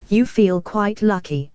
You feel quite lucky.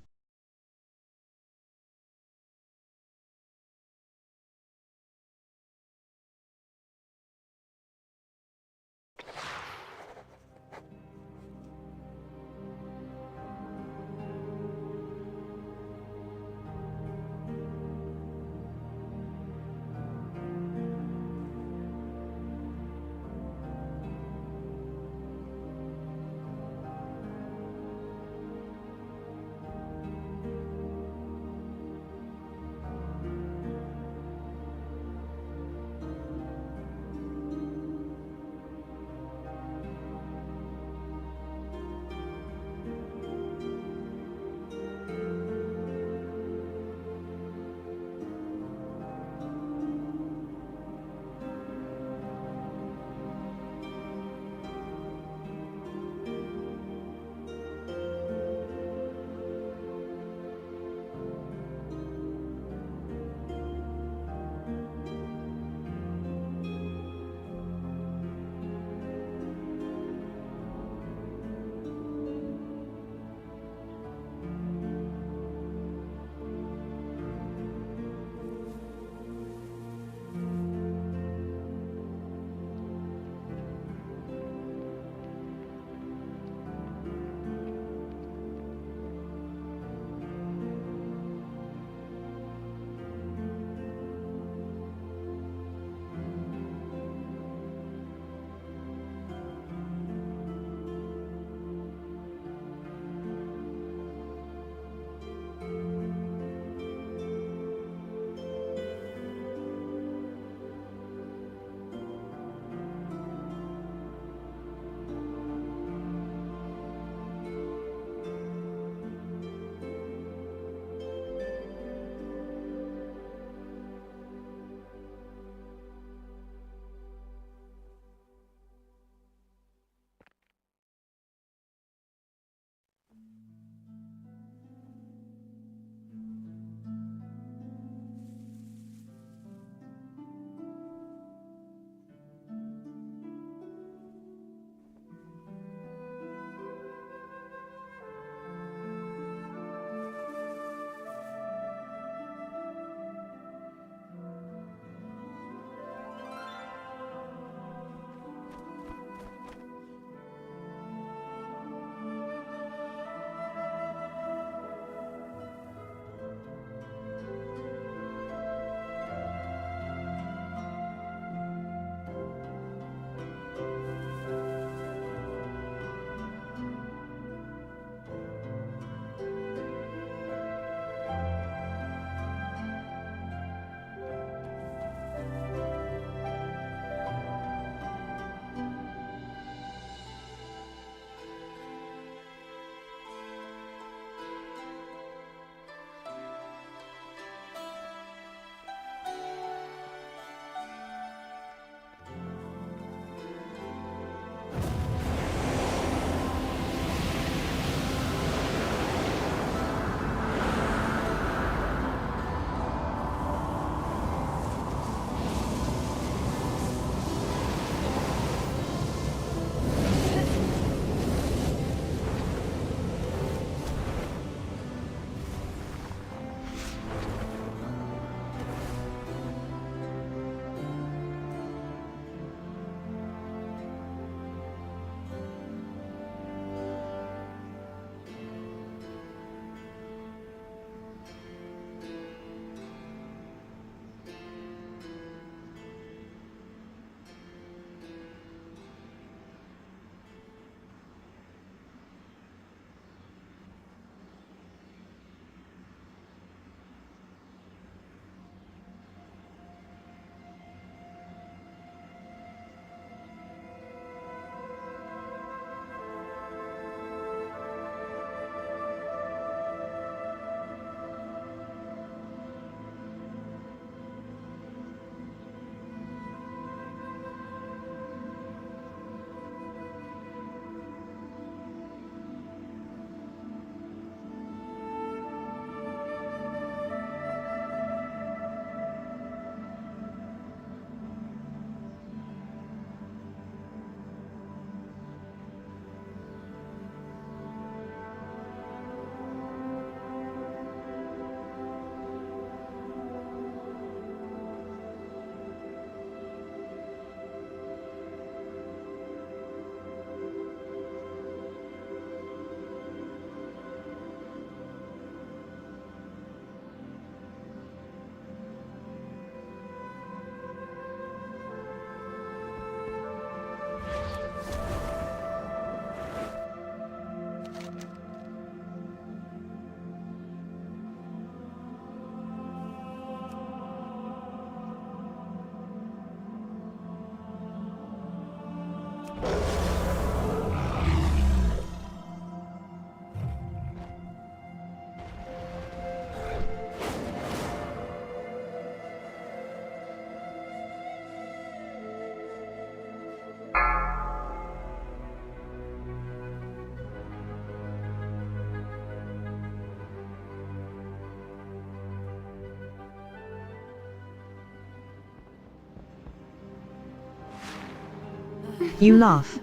You laugh.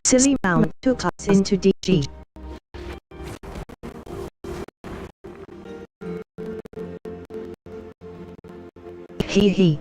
Silly round took us into DG. Hee hee.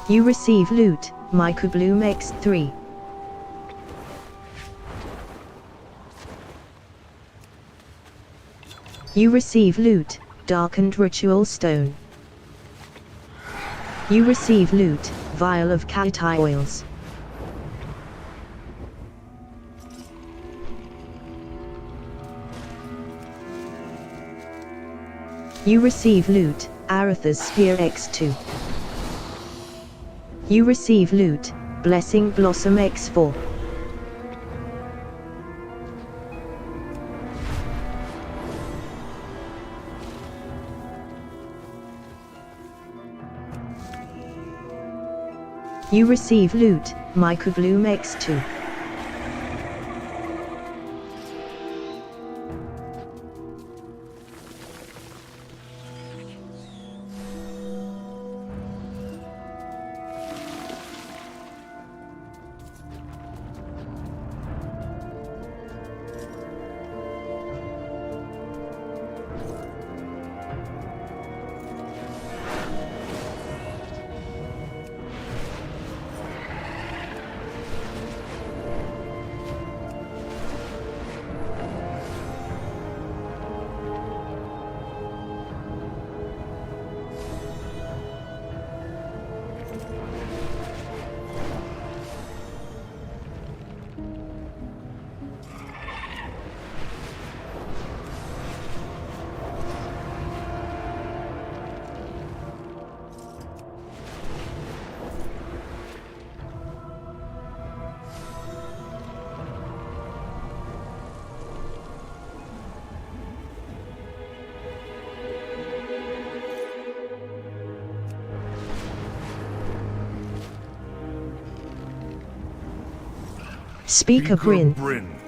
You receive loot, Microbloom X3. You receive loot, Darkened Ritual Stone. You receive loot, Vial of Kaitai Oils. You receive loot, Aretha's Spear X2. You receive loot, Blessing Blossom X4. You receive loot, Mycobloom X2. Speaker Bryn.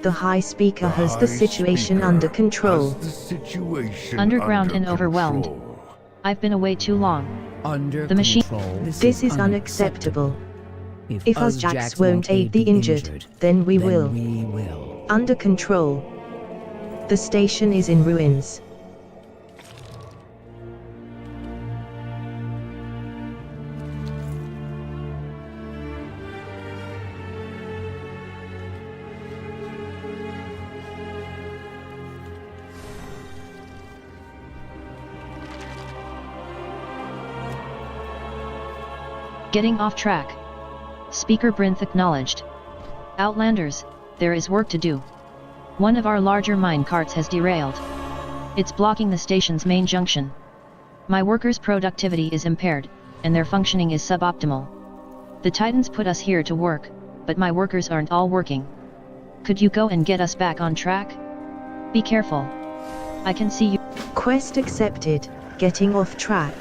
The High Speaker has the situation under control. Underground and overwhelmed. I've been away too long. The machine. This is unacceptable. If us Jacks won't aid the injured, then we will. Under control. The station is in ruins. Getting off track. Speaker Brinth acknowledged. Outlanders, there is work to do. One of our larger mine carts has derailed. It's blocking the station's main junction. My workers' productivity is impaired, and their functioning is suboptimal. The Titans put us here to work, but my workers aren't all working. Could you go and get us back on track? Be careful. I can see you. Quest accepted. Getting off track.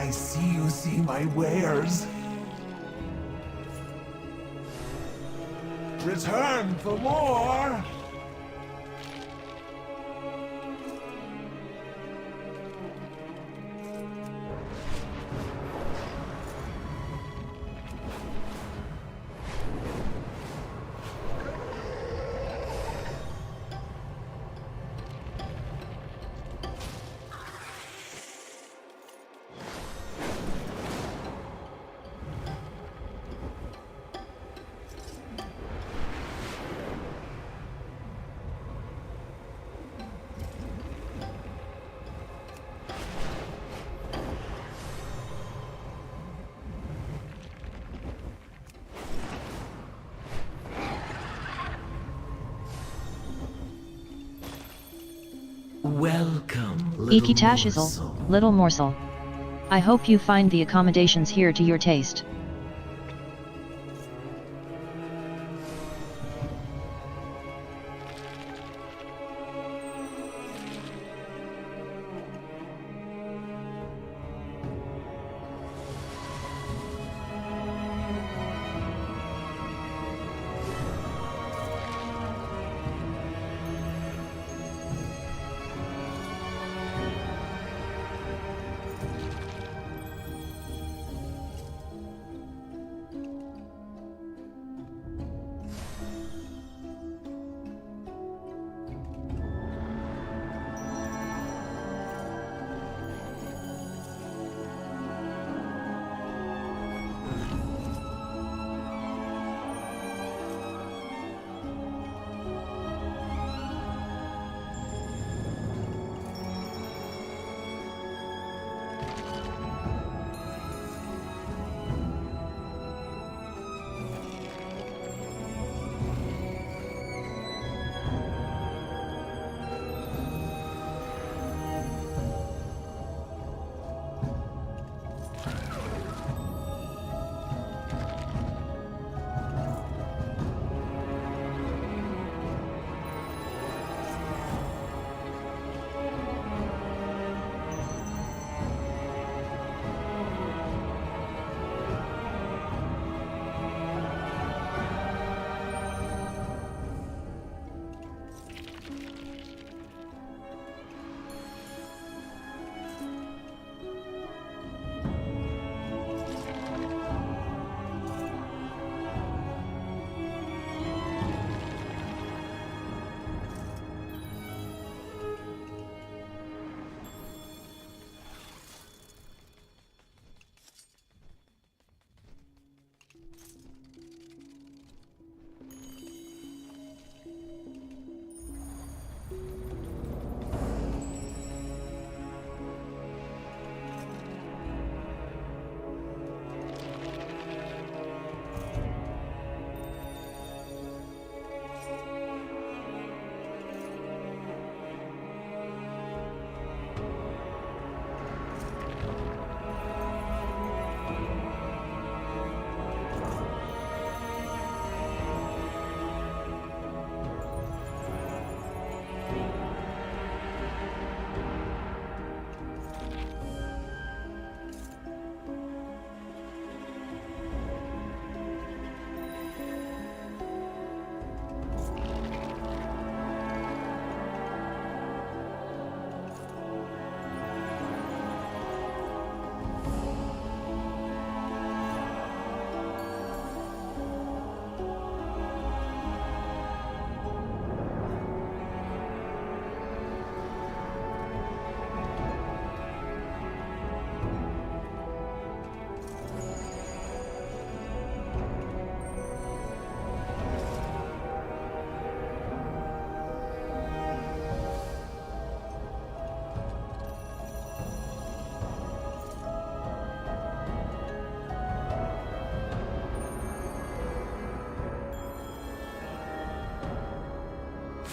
I see you see my wares. Return for more! welcome, little Iki Tashizel, morsel. little morsel. I hope you find the accommodations here to your taste.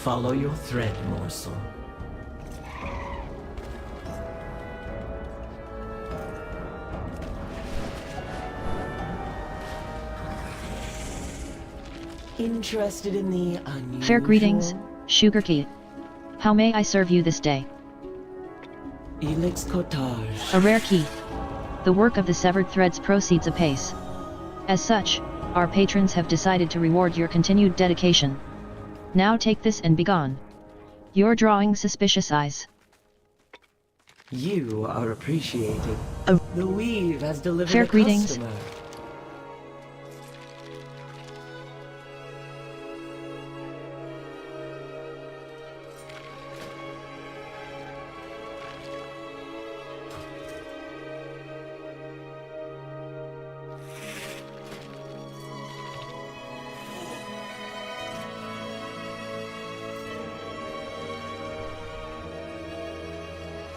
Follow your thread, morsel. Interested in the unusual? Fair greetings, Sugar Key. How may I serve you this day? Elix Cottage. A rare key. The work of the severed threads proceeds apace. As such, our patrons have decided to reward your continued dedication. Now take this and be gone. You're drawing suspicious eyes. You are appreciating. The weave has delivered Fair a greetings. customer.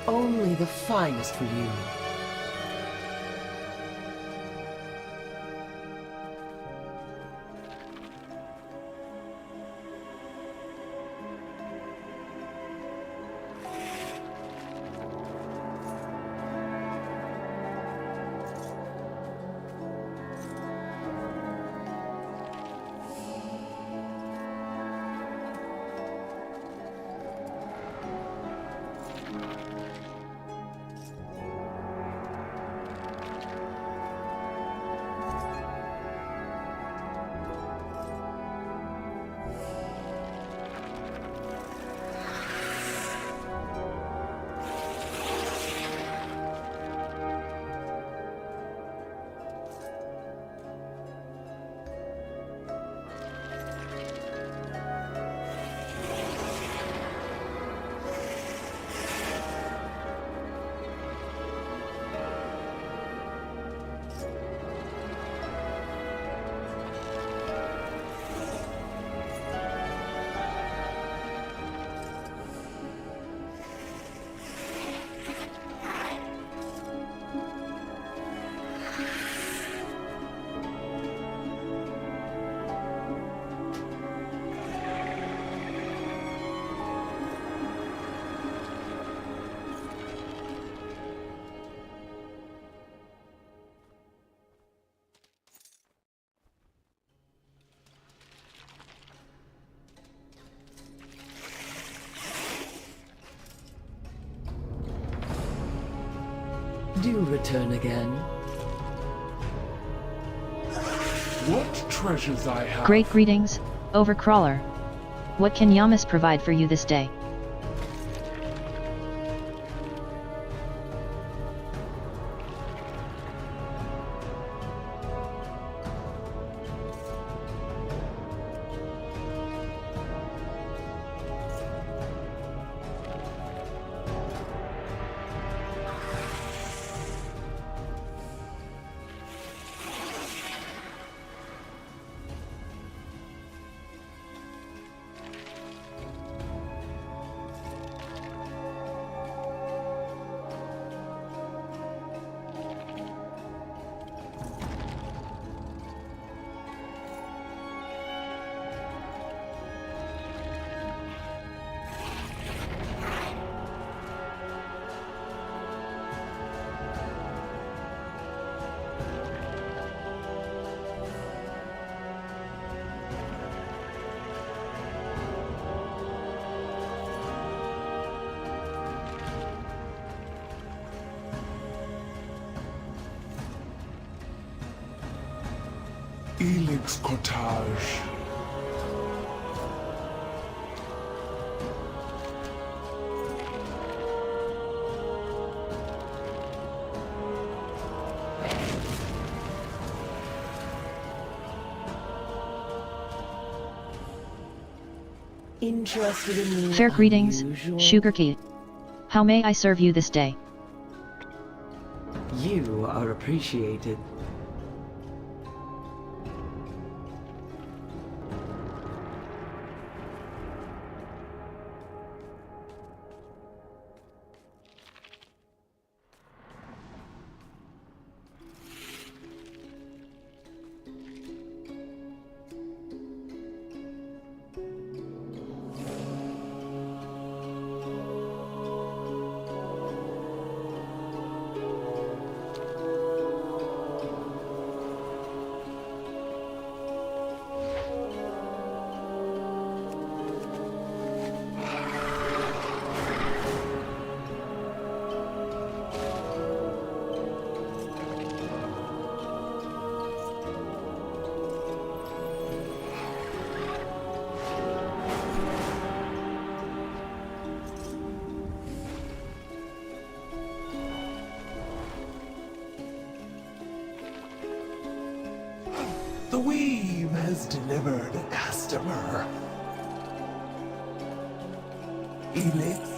Only the finest for you. Do return again. What treasures I have. Great greetings, Overcrawler. What can Yamas provide for you this day? Elix Cottage. Interested in the Fair greetings, unusual? Sugarcane. How may I serve you this day? You are appreciated. The weave has delivered a customer. Elix.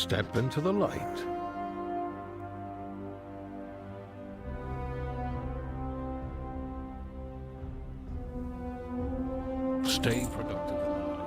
Step into the light. Stay productive in the light.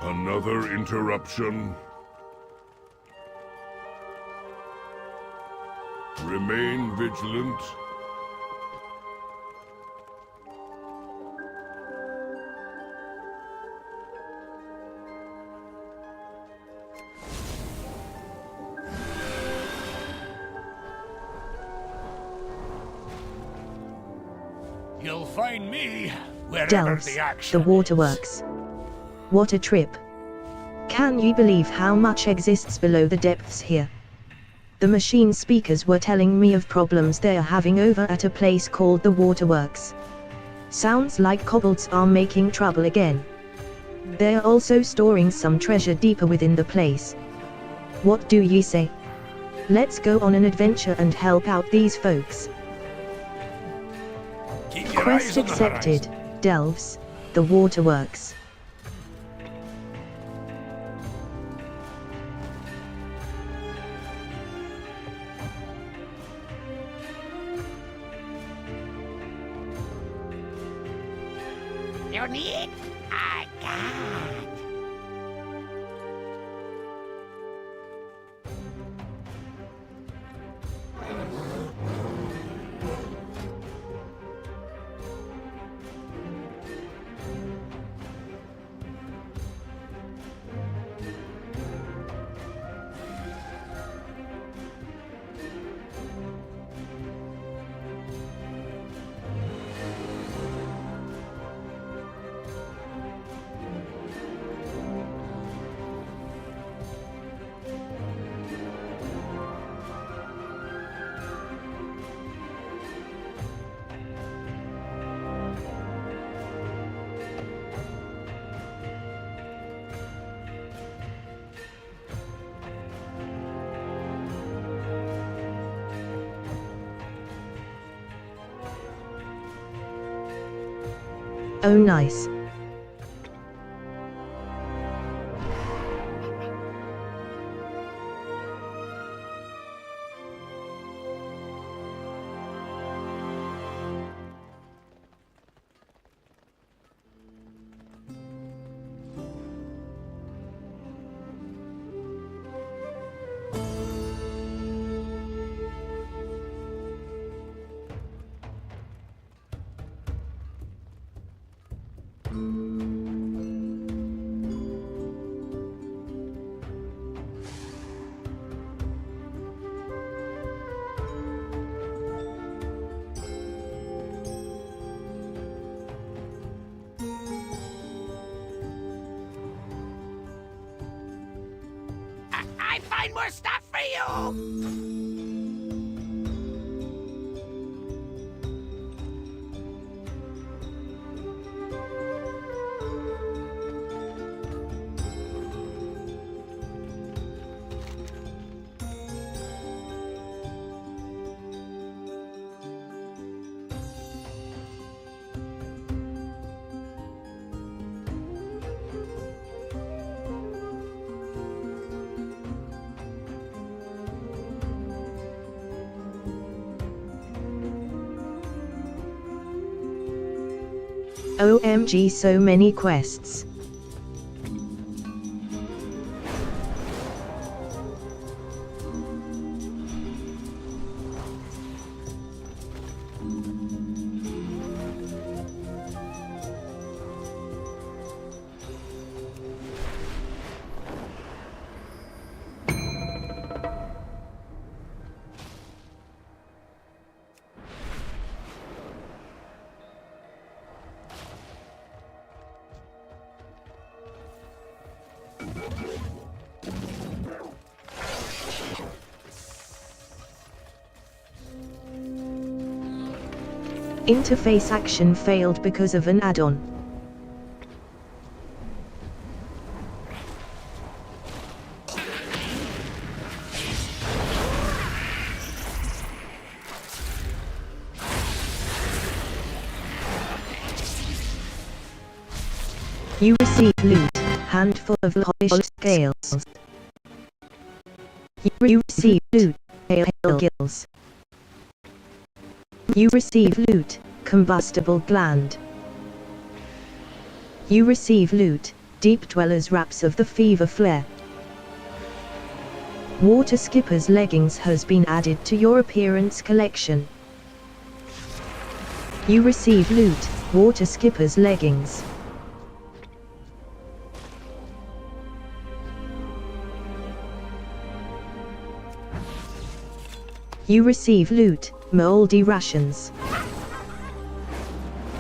Another interruption. Remain vigilant. You'll find me wherever Delves, the action the waterworks. What a trip. Can you believe how much exists below the depths here? The machine speakers were telling me of problems they're having over at a place called the waterworks. Sounds like kobolds are making trouble again. They're also storing some treasure deeper within the place. What do you say? Let's go on an adventure and help out these folks. Keep your Quest eyes on the accepted. horizon. Delves, the waterworks. You need? I got. Oh nice. find more stuff for you! OMG, so many quests. Interface action failed because of an add-on. You receive loot, handful of polished scales. You receive loot, hail gills. You receive loot, combustible gland. You receive loot, deep dwellers wraps of the fever flare. Water skipper's leggings has been added to your appearance collection. You receive loot, water skipper's leggings. You receive loot, moldy rations.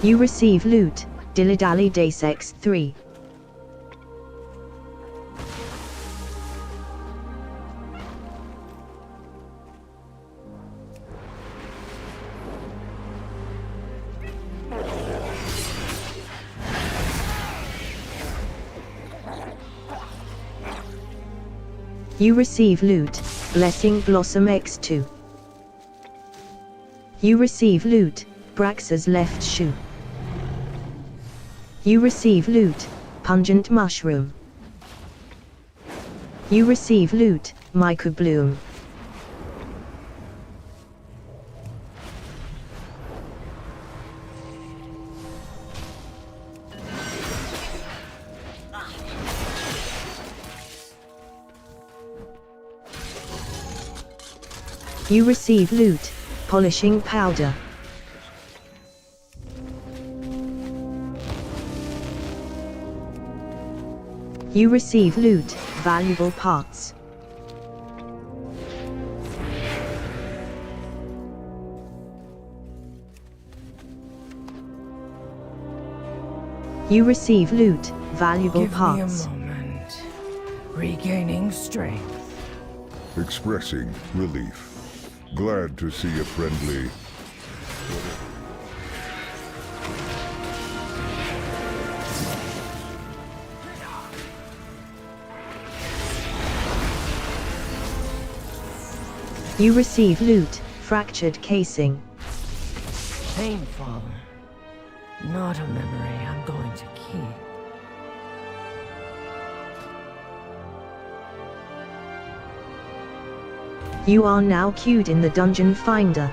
You receive loot, Dilly Dally Days X3. You receive loot, Blessing Blossom X2. You receive loot, Brax's left shoe. You receive loot, Pungent Mushroom. You receive loot, Mica Bloom. You receive loot, Polishing Powder. You receive loot, Valuable Parts. You receive loot, Valuable Parts. Give me a moment. Regaining strength. Expressing relief. Glad to see a friendly... You receive loot, Fractured Casing. Painful. Not a memory I'm going to keep. You are now queued in the Dungeon Finder.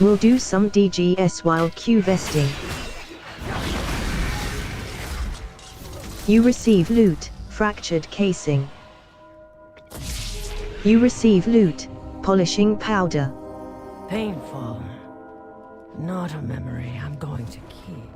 We'll do some DGS while queue vesting. You receive loot, Fractured Casing. You receive loot, Polishing Powder. Painful. Not a memory I'm going to keep.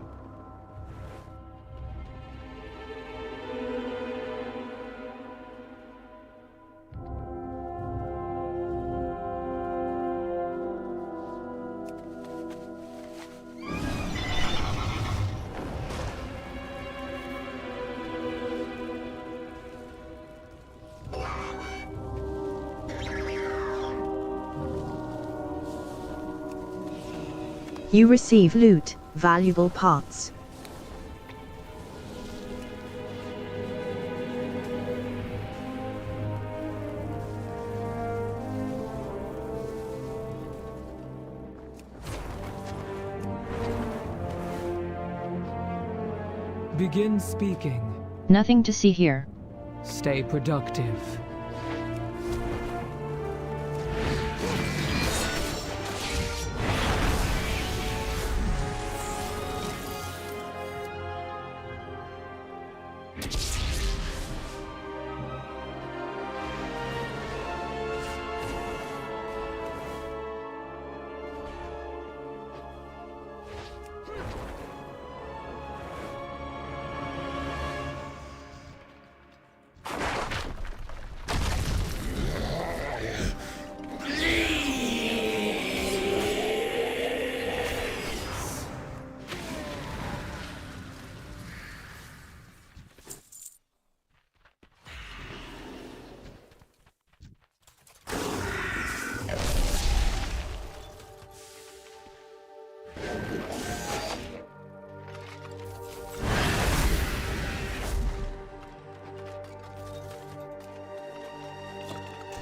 You receive loot, valuable parts. Begin speaking. Nothing to see here. Stay productive.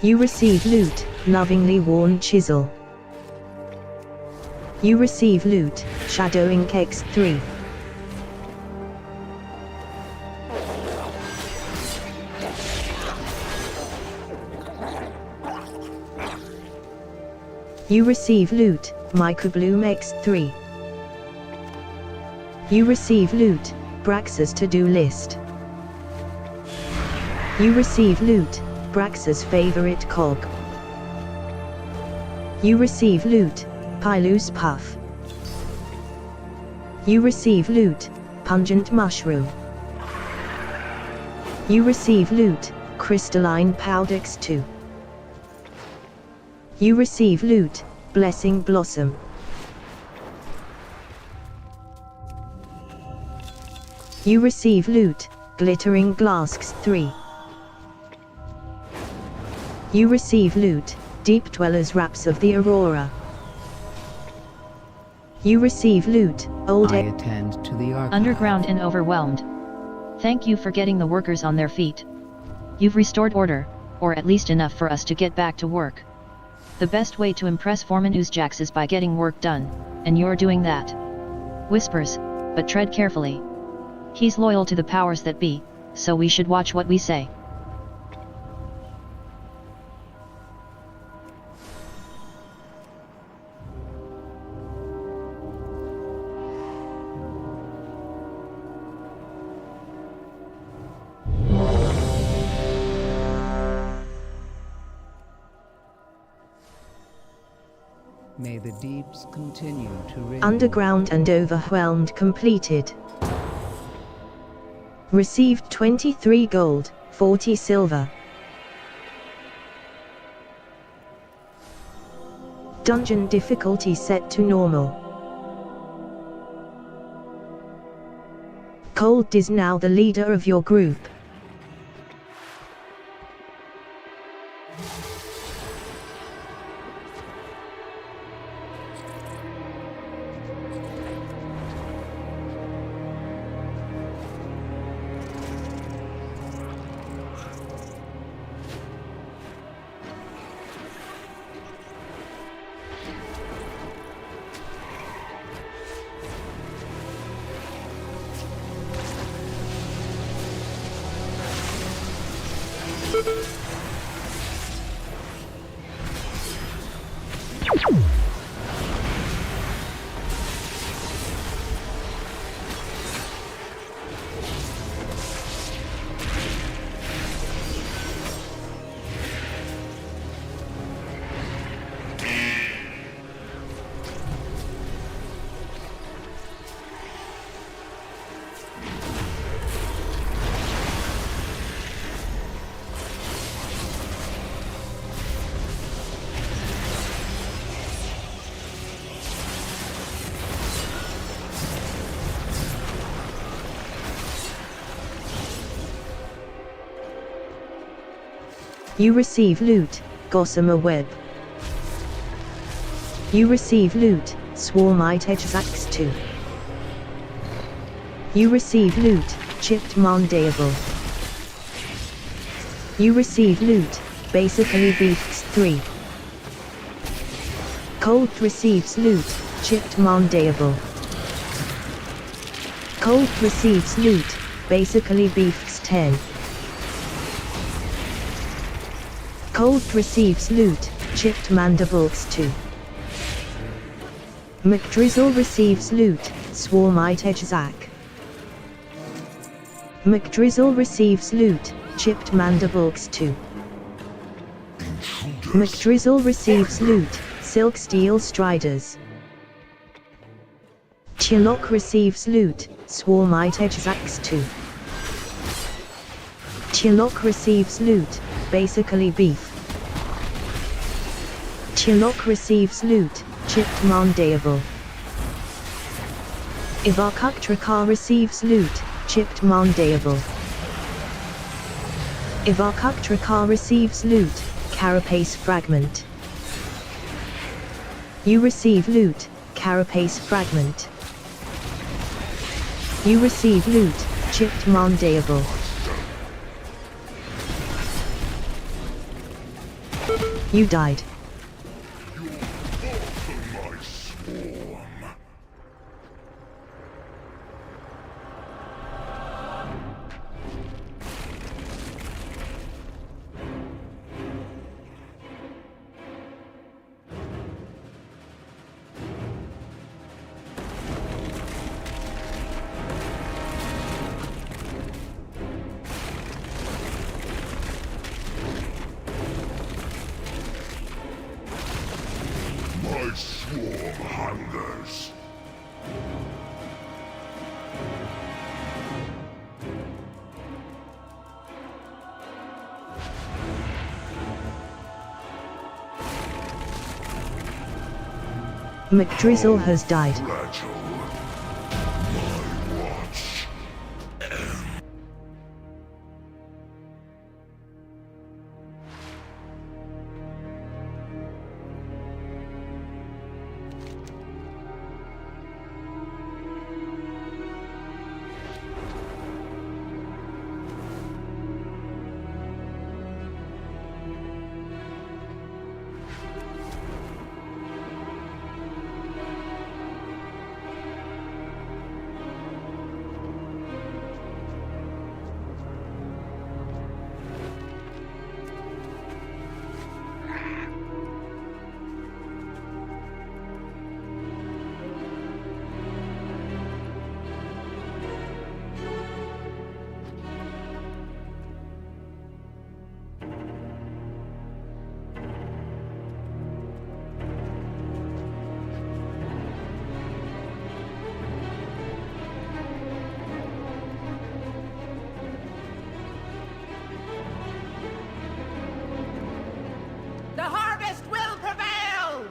You receive loot, lovingly worn chisel. You receive loot, shadowing X3. You receive loot, Microbloom X3. You receive loot, Brax's to-do list. You receive loot, Brax's favorite cog. You receive loot, Pylu's puff. You receive loot, pungent mushroom. You receive loot, crystalline powder X2. You receive loot, blessing blossom. You receive loot, glittering glass X3. You receive loot, Deep Dweller's Wraps of the Aurora. You receive loot, Old I attend to the archive. Underground and overwhelmed. Thank you for getting the workers on their feet. You've restored order, or at least enough for us to get back to work. The best way to impress Foreman Uzjax is by getting work done, and you're doing that. Whispers, but tread carefully. He's loyal to the powers that be, so we should watch what we say. May the deeps continue to ring. Underground and overwhelmed completed. Received 23 gold, 40 silver. Dungeon difficulty set to normal. Cold is now the leader of your group. You receive loot, Gossamer Web. You receive loot, Swarmite Edgeaxe 2. You receive loot, Chipped Mandible. You receive loot, Basically Beasts 3. Colt receives loot, Chipped Mandible. Colt receives loot, Basically Beasts 10. Colt receives loot, Chipped Mandibles 2. McDrizzle receives loot, Swarmite Edgeaxe. McDrizzle receives loot, Chipped Mandibles 2. McDrizzle receives loot, Silk Steel Striders. Chillock receives loot, Swarmite Edgeaxe 2. Chillock receives loot, Basically Beef. Chillock receives loot, Chipped Mandible. Ivakuktraka receives loot, Chipped Mandible. Ivakuktraka receives loot, Carapace Fragment. You receive loot, Carapace Fragment. You receive loot, Chipped Mandible. You died. My swarm hungers. McDrizzle has died. Fragile. My watch. The harvest will prevail!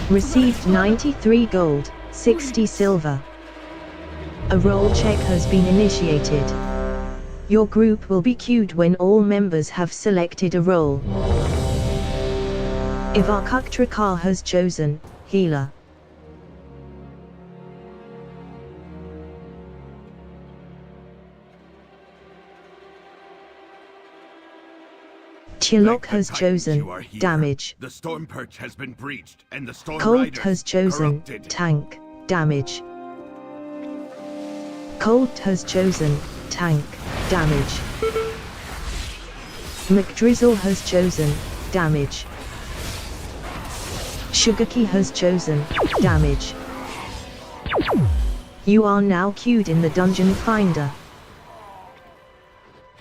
Received 93 gold, 60 silver. A role check has been initiated. Your group will be queued when all members have selected a role. Ivakuktraka has chosen Healer. Chillock has chosen Damage. The storm perch has been breached, and the storm Colt riders has chosen corrupted. Tank Damage. Colt has chosen Tank Damage. McDrizzle has chosen Damage. Sugarkey has chosen Damage. You are now queued in the Dungeon Finder.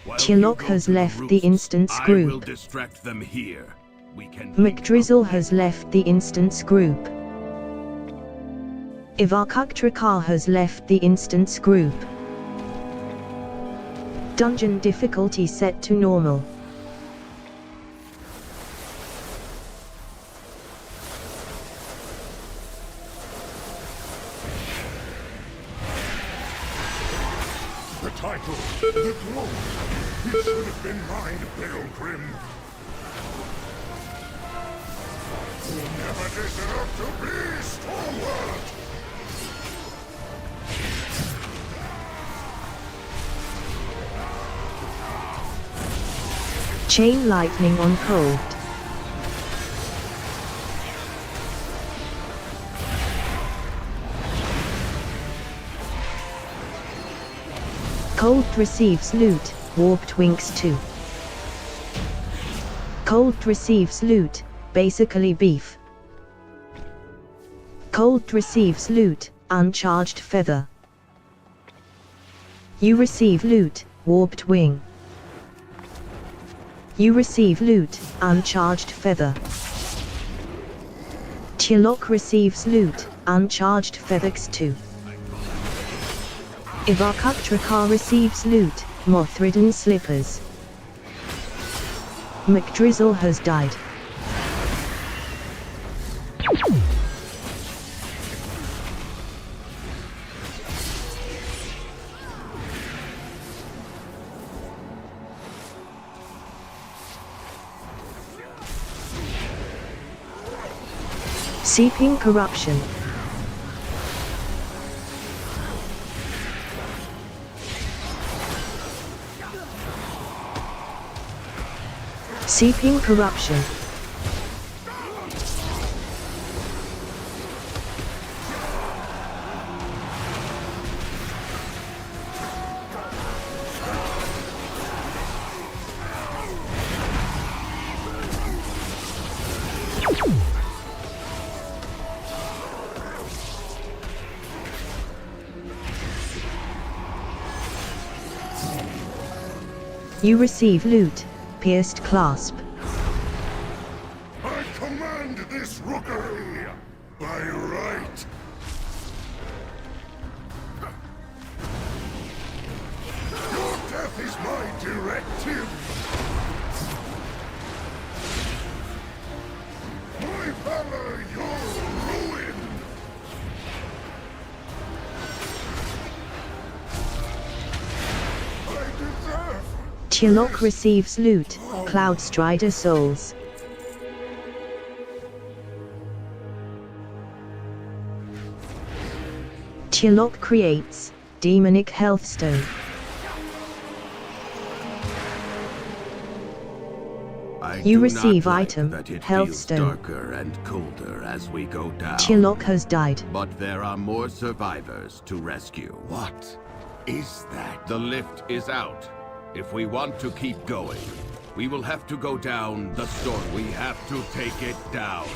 While Chillock you go has to left roost, the instance I will group. distract them here. We can McDrizzle has left the instance group. Ivakuktraka has left the instance group. Dungeon difficulty set to normal. The title, the glory, it should have been mine, Pilgrim. You never deserve to be stalwart! Chain lightning on cold. Cold receives loot, warped wings 2. Cold receives loot, basically beef. Cold receives loot, uncharged feather. You receive loot, warped wing. You receive loot, uncharged feather. Chilok receives loot, uncharged feathers 2. Ivakutrakar receives loot, moth-ridden slippers. McDrizzle has died. Seeping corruption. Seeping corruption. You receive loot, pierced clasp. I command this rookery by right. Your death is my directive. My valor, your ruin. I deserve. Chilok receives loot, Cloud Strider souls. Chilok creates demonic healthstone. You receive item, healthstone. Darker and colder as we go down. Chilok has died. But there are more survivors to rescue. What is that? The lift is out. If we want to keep going, we will have to go down the storm. We have to take it down.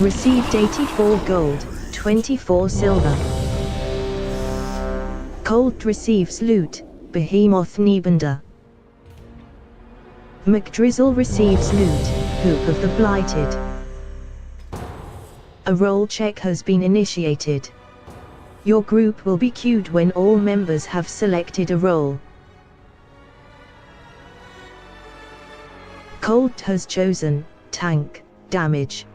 Received 84 gold, 24 silver. Cold receives loot, Behemoth Niebender. McDrizzle receives loot, Hoop of the Blighted. A roll check has been initiated. Your group will be queued when all members have selected a role. Colt has chosen tank damage.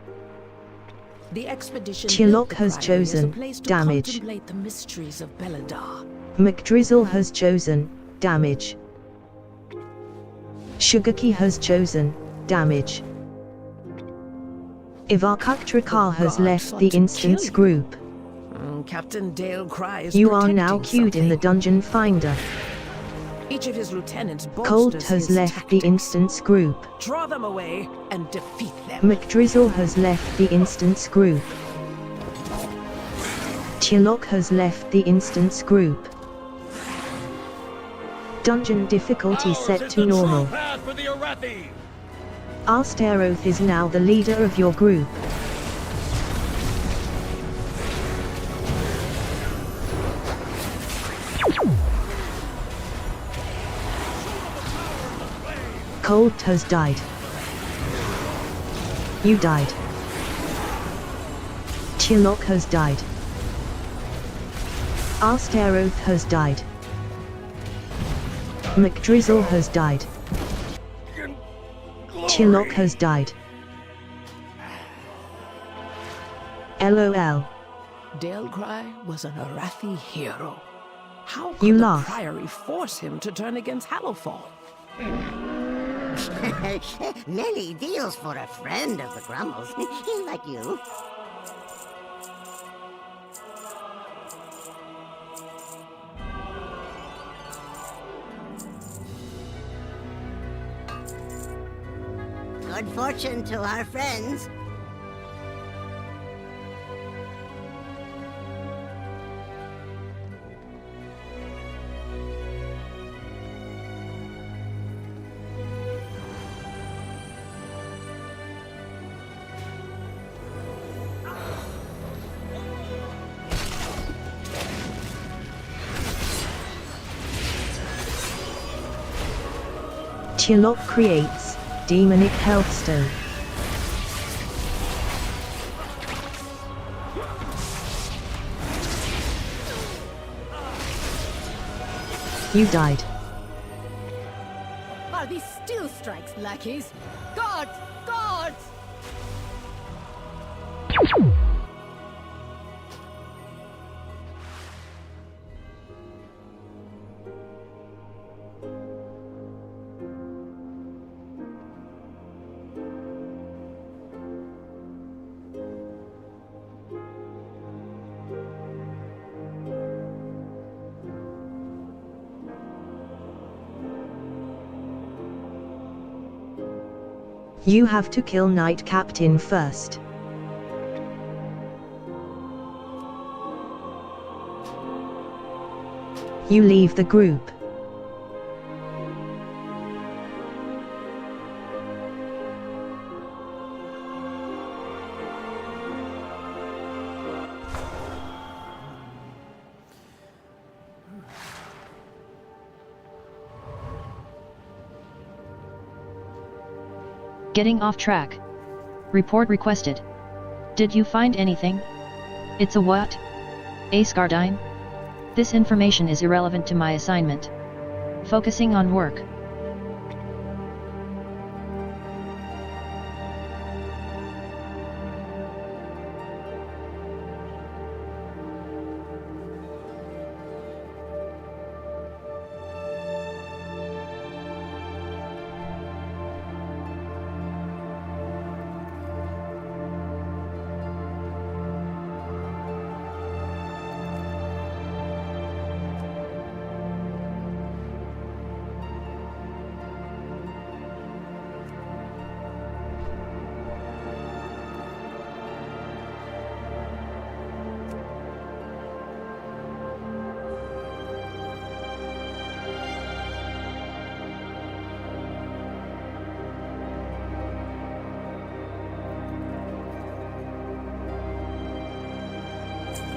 The expedition Chilok built the has priory as a chosen place to damage. contemplate the mysteries of Beledar. McDrizzle has chosen damage. Sugaki has chosen damage. Ivakaktrikar has gods left sought the to instance kill you. group. Captain Dale Cry is You are now protecting queued in the something. dungeon finder. Each of his lieutenants Colt bolsters has his left tactics. the instance group. Draw them away and defeat them. McDrizzle has left the instance group. Chilok has left the instance group. Dungeon difficulty set to normal. Astaroth is now the leader of your group. Colt has died. You died. Chilok has died. Astaroth has died. McDrizzle has died. Chilok has died. LOL. Dale Cry was an Arathi hero. How You could the laugh. Priory force him to turn against Hallowfall? Many deals for a friend of the Grumbles, like you. Good fortune to our friends. Chilok creates demonic healthstone. You died. Are these steel strikes, lackeys? Guards! Guards! You have to kill Knight Captain first. You leave the group. Getting off track. Report requested. Did you find anything? It's a what? A Scardine? This information is irrelevant to my assignment. Focusing on work.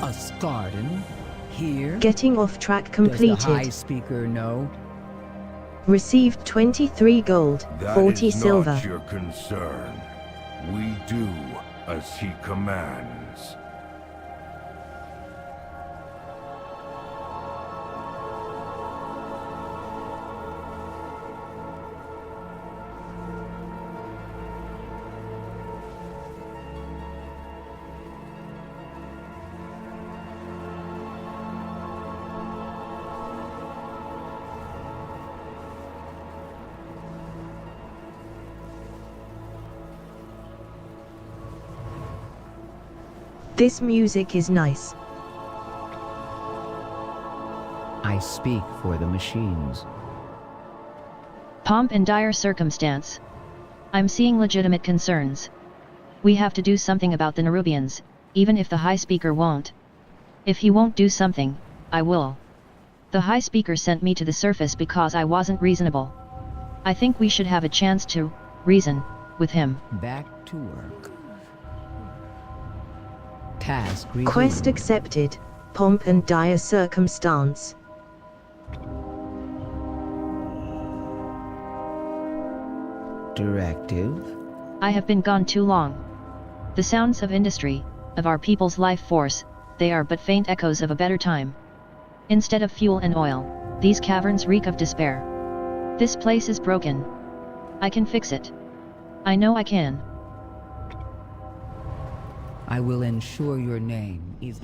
A Scardin? Here? Getting off track Does the High completed. Speaker know? Received 23 gold, 40 That is silver. not your concern. We do as he commands. This music is nice. I speak for the machines. Pomp and dire circumstance. I'm seeing legitimate concerns. We have to do something about the Nerubians, even if the High Speaker won't. If he won't do something, I will. The High Speaker sent me to the surface because I wasn't reasonable. I think we should have a chance to reason with him. Back to work. Task resumed. Quest accepted. Pomp and dire circumstance. Directive. I have been gone too long. The sounds of industry, of our people's life force, they are but faint echoes of a better time. Instead of fuel and oil, these caverns reek of despair. This place is broken. I can fix it. I know I can. I will ensure your name is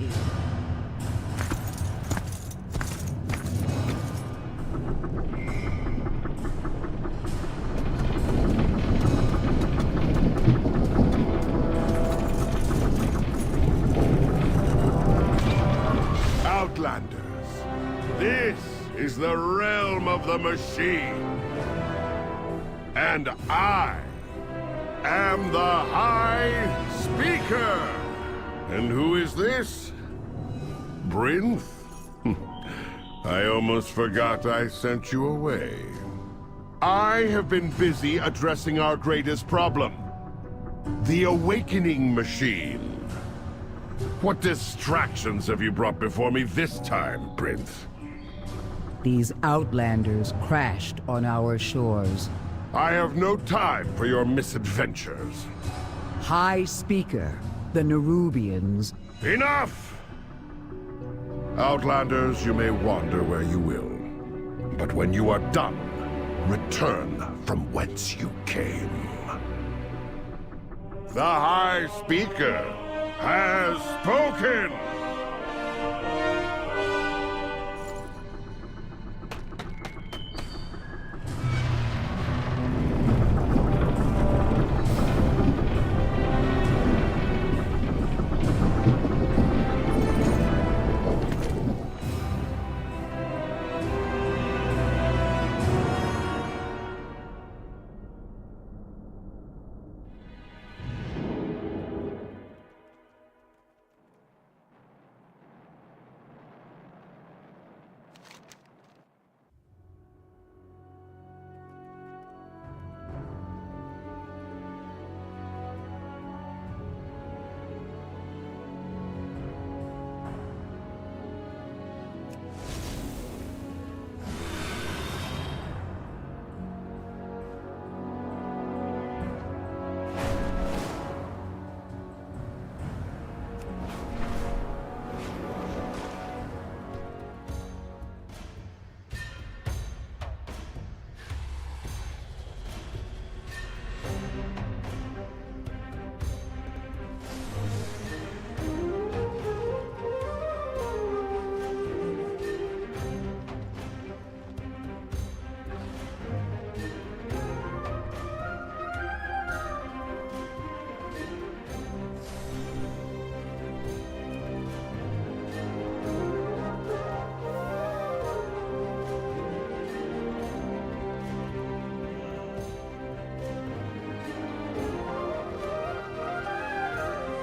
Outlanders, this is the realm of the machine. And I am the High Speaker. And who is this? Brinth? I almost forgot I sent you away. I have been busy addressing our greatest problem. The awakening machine. What distractions have you brought before me this time, Prince? These Outlanders crashed on our shores. I have no time for your misadventures. High Speaker, the Nerubians. Enough! Outlanders, you may wander where you will. But when you are done, return from whence you came. The High Speaker has spoken!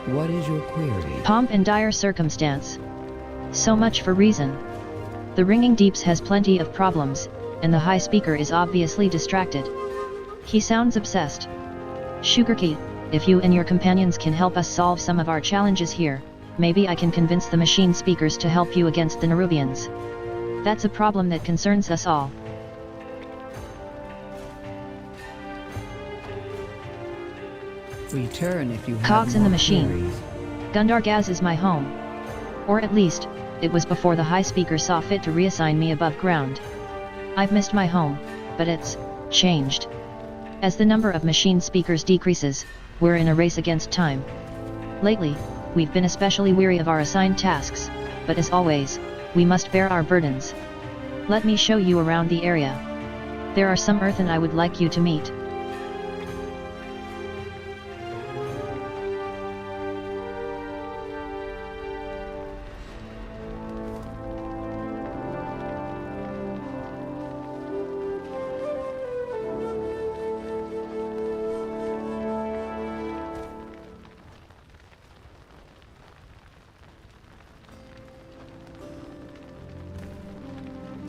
What is your query? Pomp and dire circumstance. So much for reason. The Ringing Deeps has plenty of problems, and the High Speaker is obviously distracted. He sounds obsessed. Sugarkey, if you and your companions can help us solve some of our challenges here, maybe I can convince the machine speakers to help you against the Nerubians. That's a problem that concerns us all. Return if you have Cogs in the more machine. queries. Gundargaz is my home. Or at least, it was before the High Speaker saw fit to reassign me above ground. I've missed my home, but it's changed. As the number of machine speakers decreases, we're in a race against time. Lately, we've been especially weary of our assigned tasks, but as always, we must bear our burdens. Let me show you around the area. There are some Earthen I would like you to meet.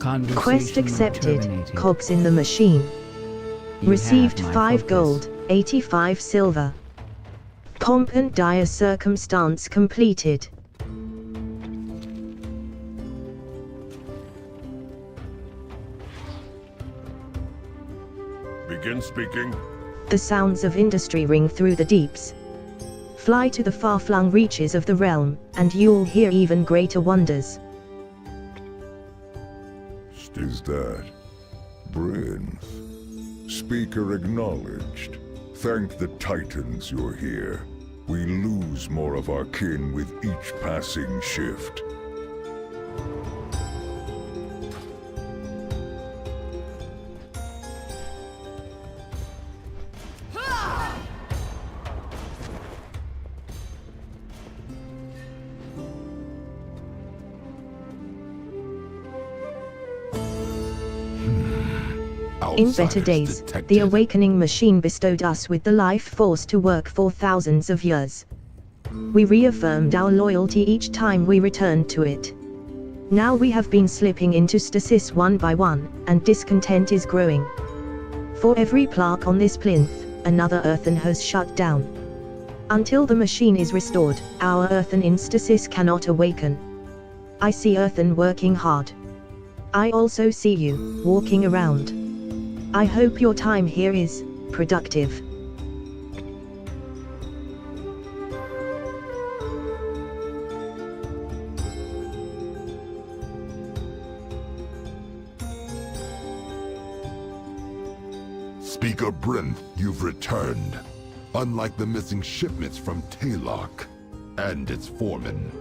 Conversation Quest accepted, terminated. cogs in the machine. You Received have my 5 focus. gold, 85 silver. Pomp and dire circumstance completed. Begin speaking. The sounds of industry ring through the deeps. Fly to the far-flung reaches of the realm, and you'll hear even greater wonders. Is that Brynth? Speaker acknowledged. Thank the Titans you're here. We lose more of our kin with each passing shift. In better days, the awakening machine bestowed us with the life force to work for thousands of years. We reaffirmed our loyalty each time we returned to it. Now we have been slipping into stasis one by one, and discontent is growing. For every plaque on this plinth, another earthen has shut down. Until the machine is restored, our earthen in stasis cannot awaken. I see earthen working hard. I also see you, walking around. I hope your time here is productive. Speaker Brynth, you've returned. Unlike the missing shipments from Taylok and its foreman.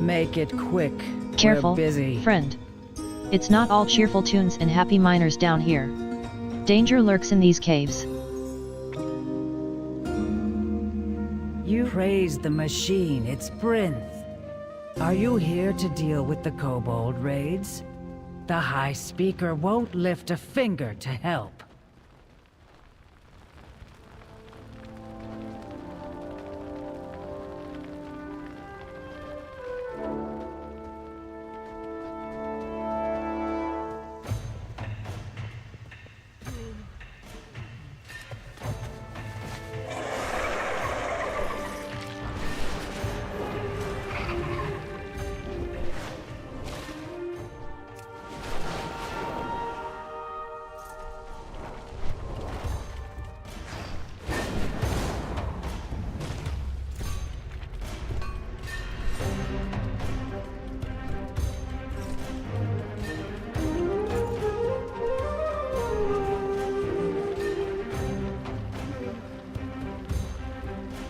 Make it quick. Careful, We're busy. friend. It's not all cheerful tunes and happy miners down here. Danger lurks in these caves. You praised the machine, it's Brynth. Are you here to deal with the kobold raids? The High Speaker won't lift a finger to help.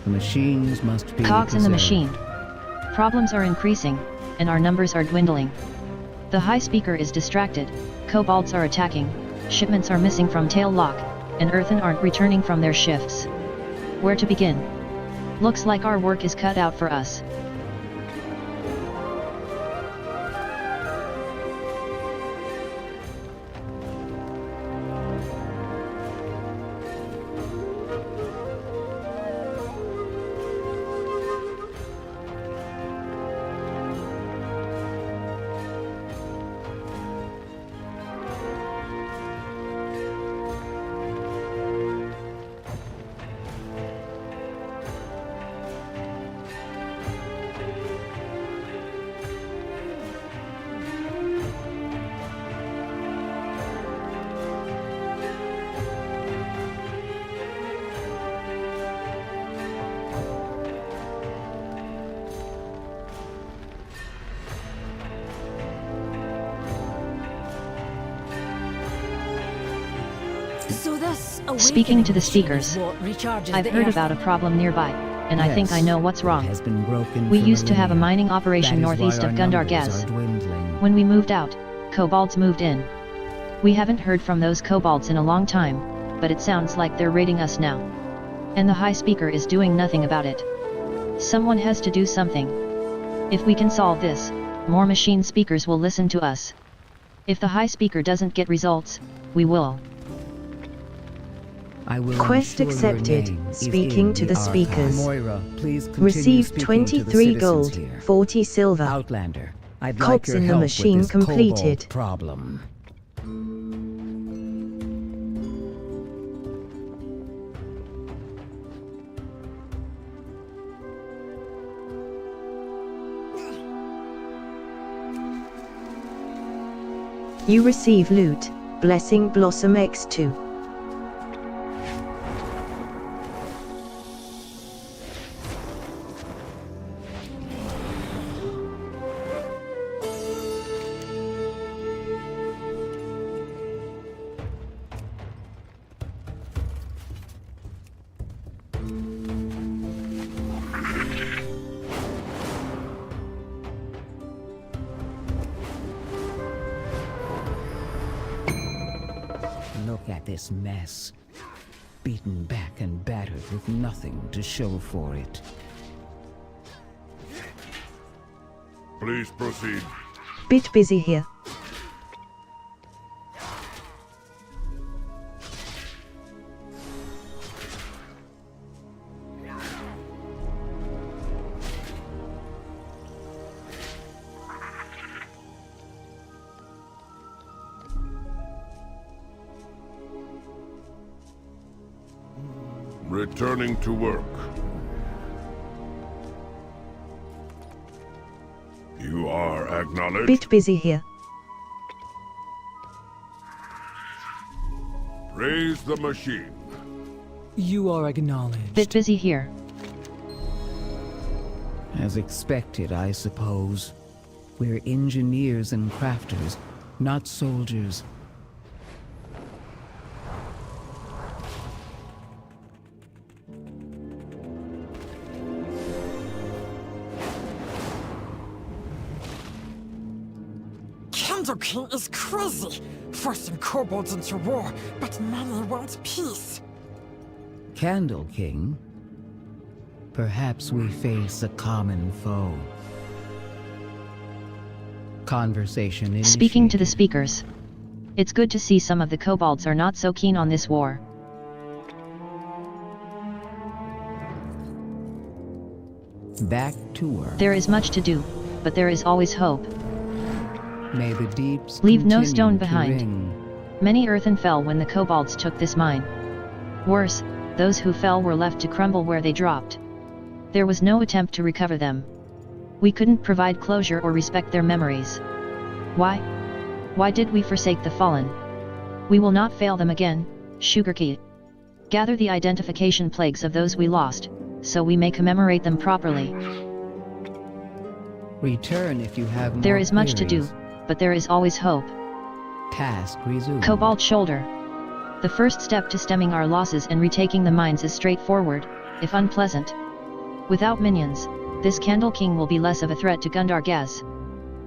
The machines must be Cogs in the preserved. machine. Problems are increasing, and our numbers are dwindling. The High Speaker is distracted, kobolds are attacking, shipments are missing from Taylok, and earthen aren't returning from their shifts. Where to begin? Looks like our work is cut out for us. So this Speaking to the machine speakers, is what recharges I've the heard earth. about a problem nearby, and I think I know what's wrong. Has been broken We for used to have a millennia. mining operation That is northeast why of our Gundar numbers Gaz. are dwindling. When we moved out, kobolds moved in. We haven't heard from those kobolds in a long time, but it sounds like they're raiding us now. And the High Speaker is doing nothing about it. Someone has to do something. If we can solve this, more machine speakers will listen to us. If the High Speaker doesn't get results, we will. I will Quest ensure your accepted. name is Speaking in to the archive. speakers. Moira, please continue Received speaking to the 23 citizens gold, here. 40 silver. Outlander, I'd like Cogs your in the help machine with this completed. kobold problem. You receive loot. Blessing Blossom X2. Look at this mess. Beaten back and battered with nothing to show for it. Please proceed. Bit busy here. Returning to work. You are acknowledged. Bit busy here. Raise the machine. You are acknowledged. Bit busy here. As expected, I suppose. We're engineers and crafters, not soldiers. Candle King is crazy, forcing kobolds into war, but many want peace. Candle King? Perhaps we face a common foe. Conversation initiated. Speaking to the speakers. It's good to see some of the kobolds are not so keen on this war. Back to work. There is much to do, but there is always hope. May the deeps Leave no continue stone to behind. ring. Many earthen fell when the kobolds took this mine. Worse, those who fell were left to crumble where they dropped. There was no attempt to recover them. We couldn't provide closure or respect their memories. Why? Why did we forsake the fallen? We will not fail them again, Sugarkey. Gather the identification plagues of those we lost, so we may commemorate them properly. Return if you have more There is much to do, queries. but there is always hope. Task resumed. Cobalt Shoulder. The first step to stemming our losses and retaking the mines is straightforward, if unpleasant. Without minions, this Candle King will be less of a threat to Gundar Gaz.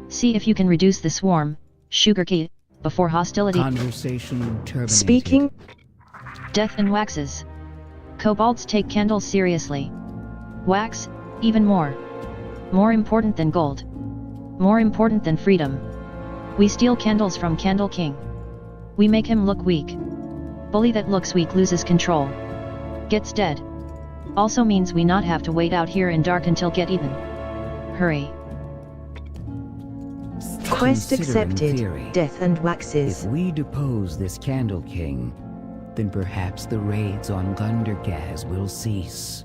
See if you can reduce the swarm, Sugarkey, before hostility. Conversation terminated. Speaking. Death and waxes. Kobolds take candles seriously. Wax, even more. More important than gold. More important than freedom. We steal candles from Candle King. We make him look weak. Bully that looks weak loses control. Gets dead. Also means we not have to wait out here in dark until get even. Hurry. Quest Consider in accepted. theory, Death and waxes. If we depose this Candle King, then perhaps the raids on Gundergaz will cease.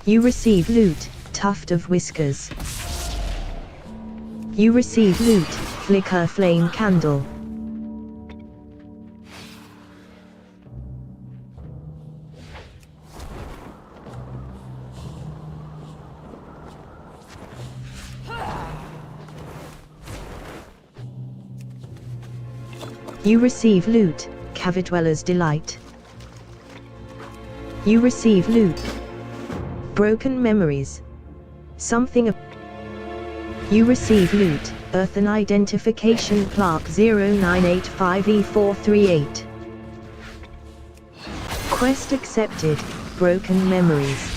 You receive loot, tuft of whiskers. You receive loot, flicker flame candle. You receive loot, cave dweller's delight. You receive loot, broken memories. Something. You receive loot, earthen identification plaque 0985E438. Quest accepted, broken memories.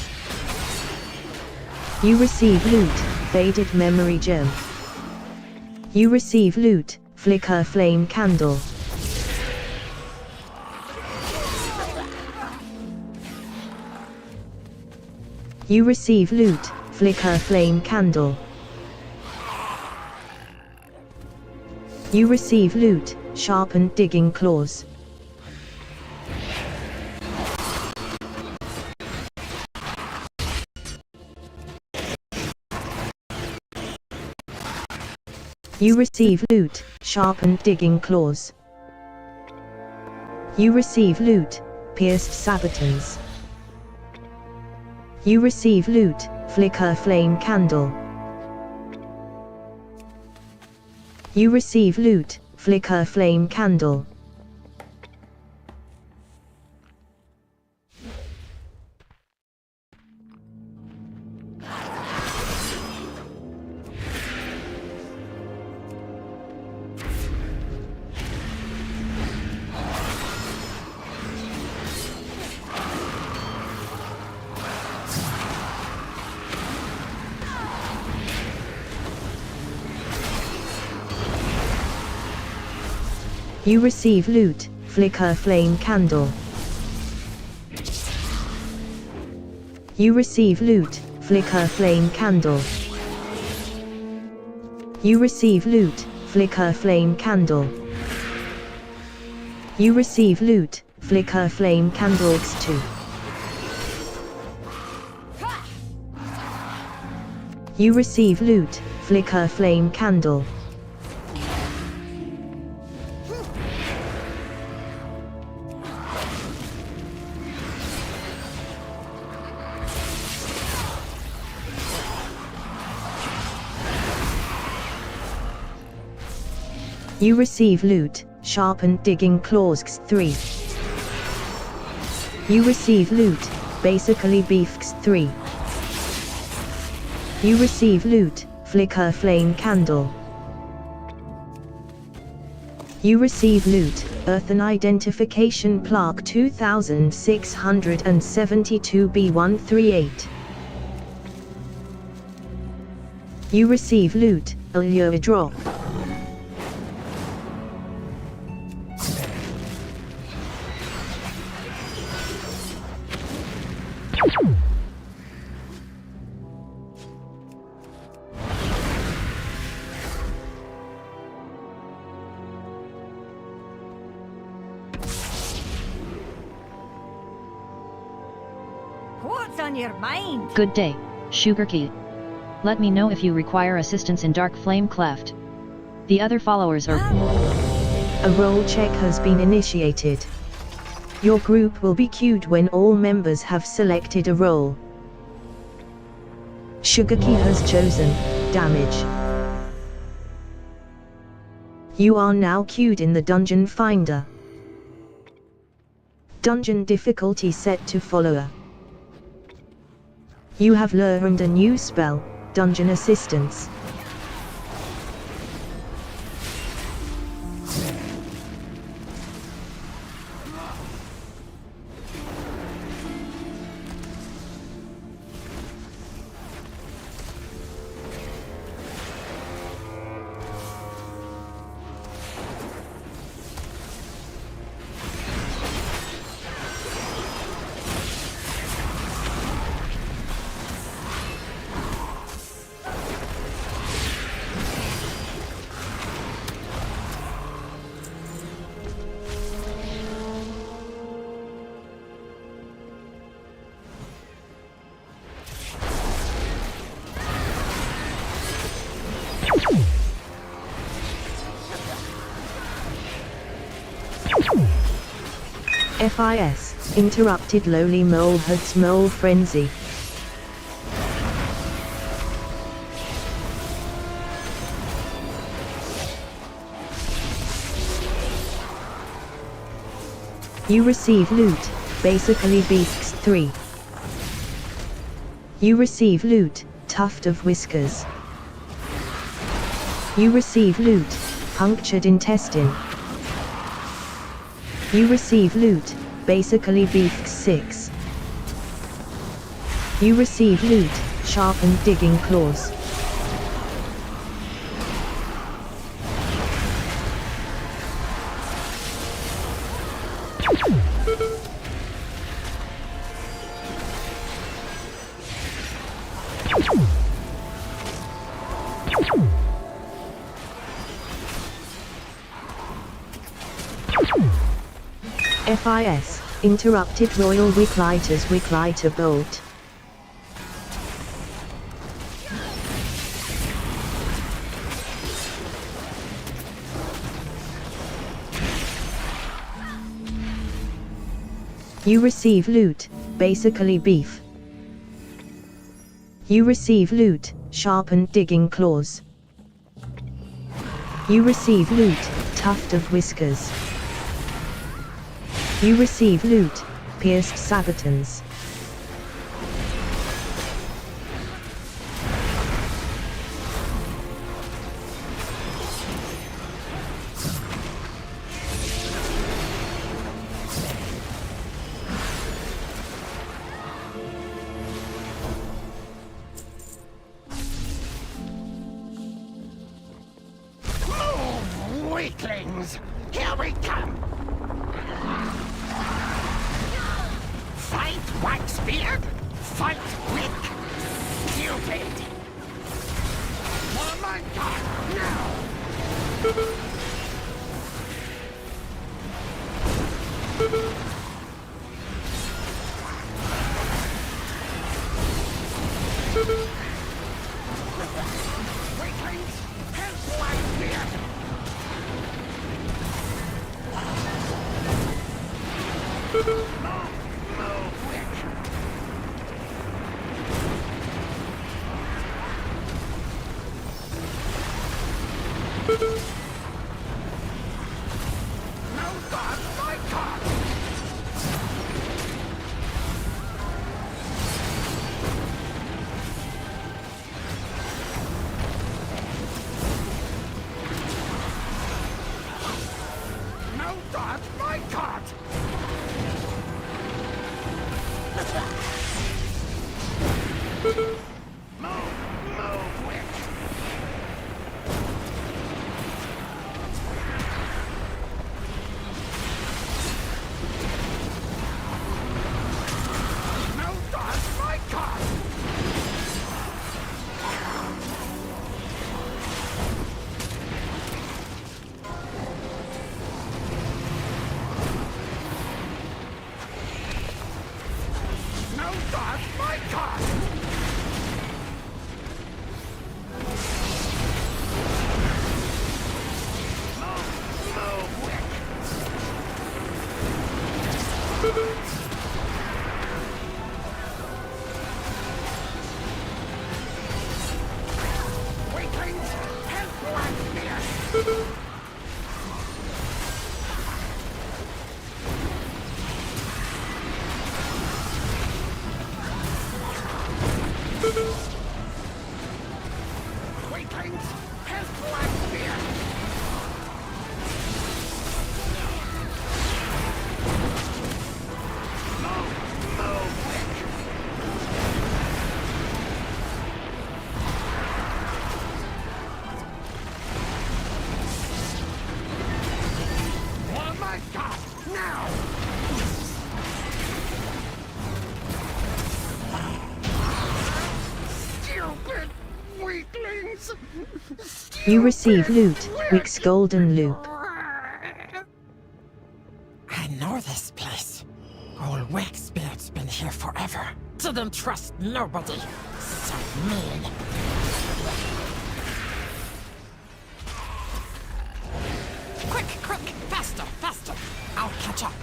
You receive loot, faded memory gem. You receive loot, flicker flame candle. You receive loot, flicker flame candle. You receive loot, sharpened digging claws. You receive loot, sharpened digging claws. You receive loot, pierced sabatons. You receive loot, flicker flame candle. You receive loot, flicker flame candle. You receive loot, flicker flame candle. You receive loot, flicker flame candle. You receive loot, flicker flame candle. You receive loot, flicker flame candles 2. You receive loot, flicker flame candle. You receive loot, sharpened digging claws 3. You receive loot, basically beef 3. You receive loot, flicker flame candle. You receive loot, earthen identification plaque 2672B138. You receive loot, allure drop. What's on your mind? Good day, Sugar Key. Let me know if you require assistance in Dark Flame Cleft. The other followers are... A role check has been initiated. Your group will be queued when all members have selected a role. Sugar Key has chosen damage. You are now queued in the Dungeon Finder. Dungeon difficulty set to follower. You have learned a new spell, Dungeon Assistance. FIS, interrupted lowly molehood's mole frenzy. You receive loot, basically beasts 3. You receive loot, tuft of whiskers. You receive loot, punctured intestine. You receive loot, basically beasts 6. You receive loot, sharpened digging claws. FIS, interrupted royal Wicklighter's Wicklighter bolt. You receive loot, basically beef. You receive loot, sharpened digging claws. You receive loot, tuft of whiskers. You receive loot, pierced sabatons. Move, weaklings! Here we come! Fight, Waxbeard! Fight, Wick! Stupid! Oh my god, now! Weaklings, help Waxbeard! You receive loot, Wick's golden loop. I know this place. Old Waxbeard's been here forever. Didn't trust nobody. So mean. Quick, quick, faster, faster. I'll catch up.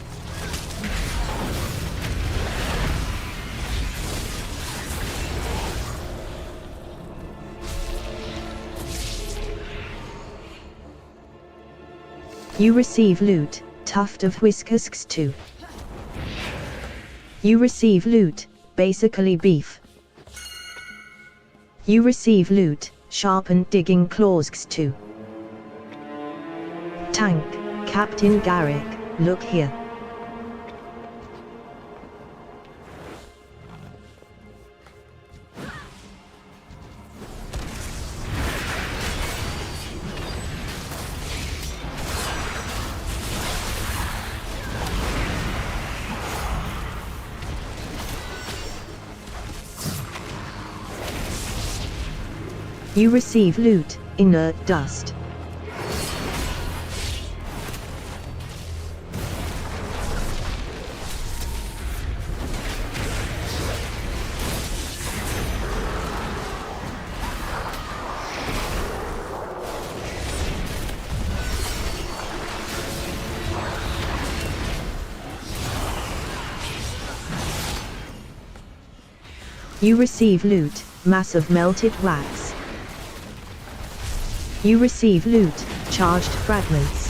You receive loot, tuft of whiskers 2. You receive loot, basically beef. You receive loot, sharpened digging claws 2. Tank, Captain Garrick, look here. You receive loot, inert dust. You receive loot, mass of melted wax. You receive loot, charged fragments.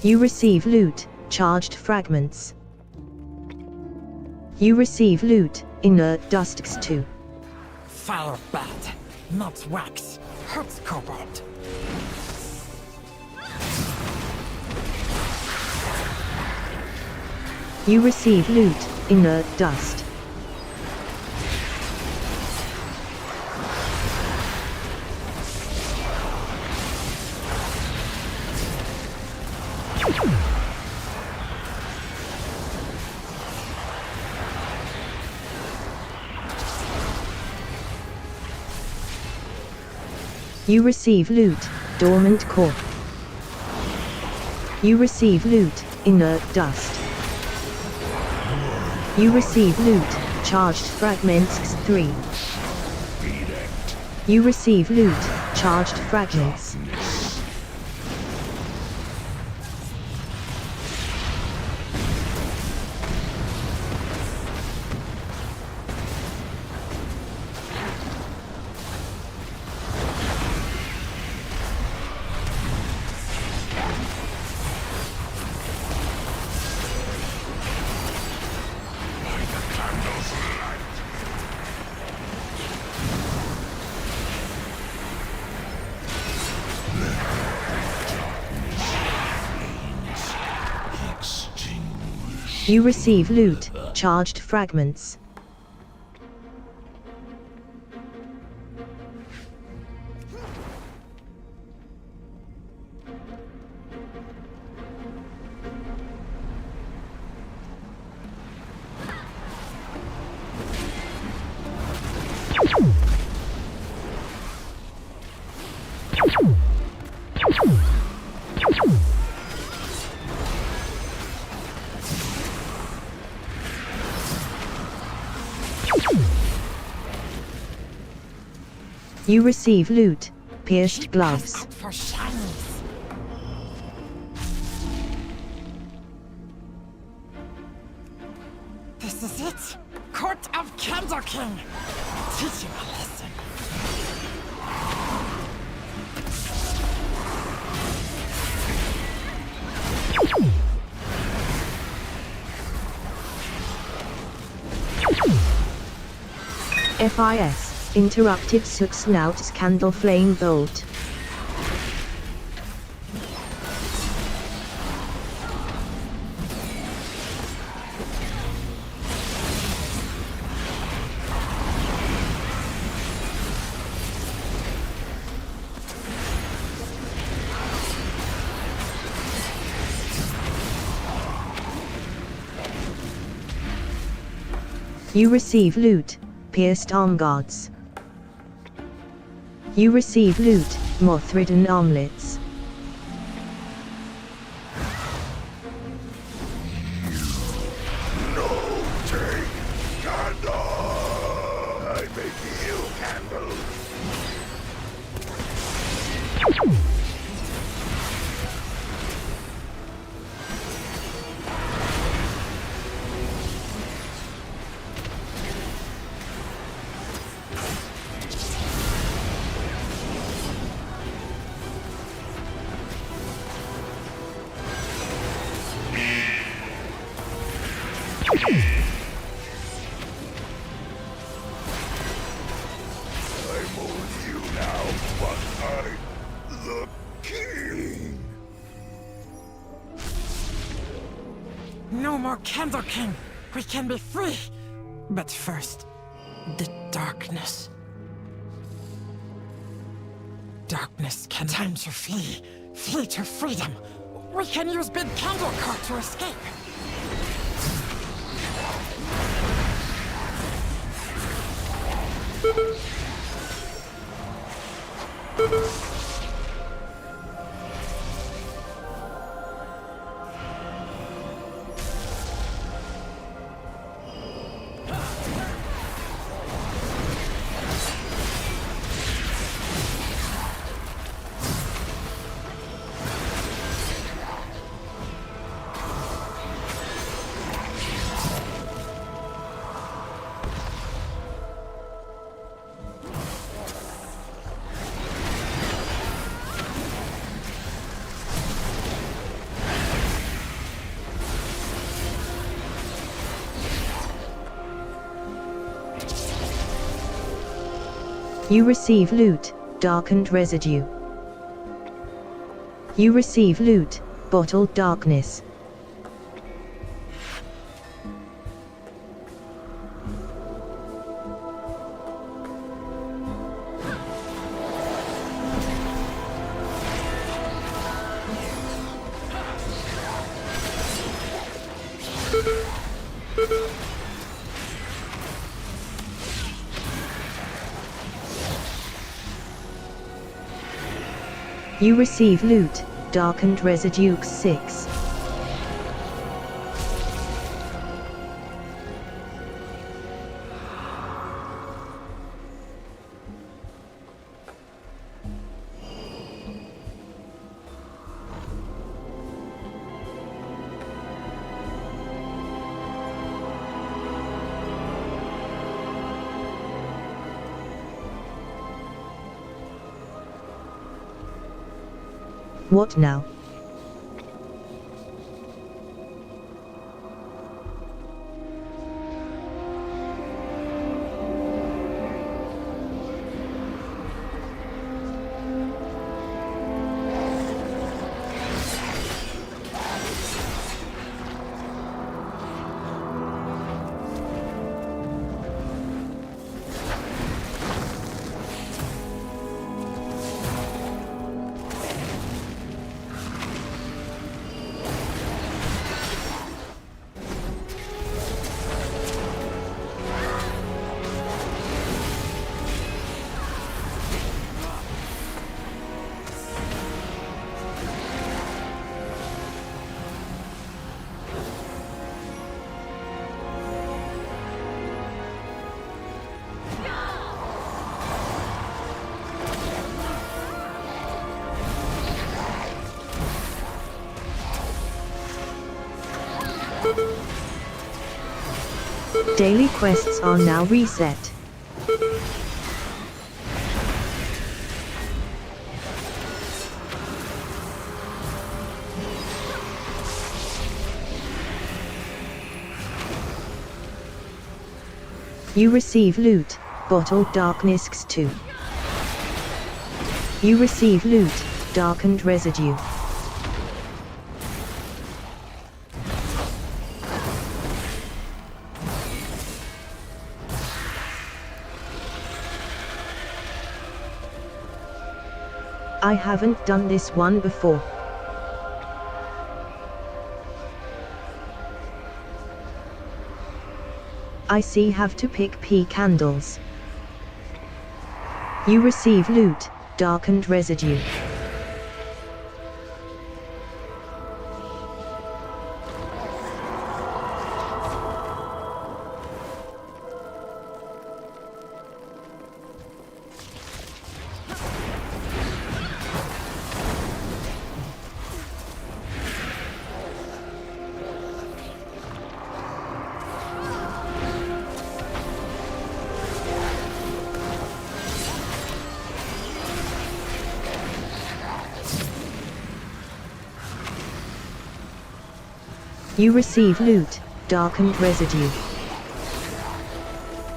You receive loot, charged fragments. You receive loot, inert dusks 2. Fire bat, not wax. Hurts cobalt. You receive loot, inert dust. You receive loot, dormant core. You receive loot, inert dust. You receive loot, charged fragments 3. You receive loot, charged fragments. You receive loot, charged fragments. You receive loot, pierced gloves. For shinies. This is it. Court of Candle King. Teach you a lesson. FIS. Interrupted Soot Snout's Candle Flame Bolt. You receive loot, pierced arm guards. You receive loot, moth-ridden armlets. No take candle! I make you candle! I'm only you now, but I'm the king. No more Candle King! We can be free! But first, the darkness. Darkness can time to flee. Flee to freedom. We can use Big Candle Cart to escape. You receive loot, darkened residue. You receive loot, bottled darkness. You receive loot, darkened residue 6. What now? Daily quests are now reset. You receive loot, bottled darkness 2. You receive loot, darkened residue. I haven't done this one before. I see have to pick P candles. You receive loot, darkened residue. You receive loot, darkened residue.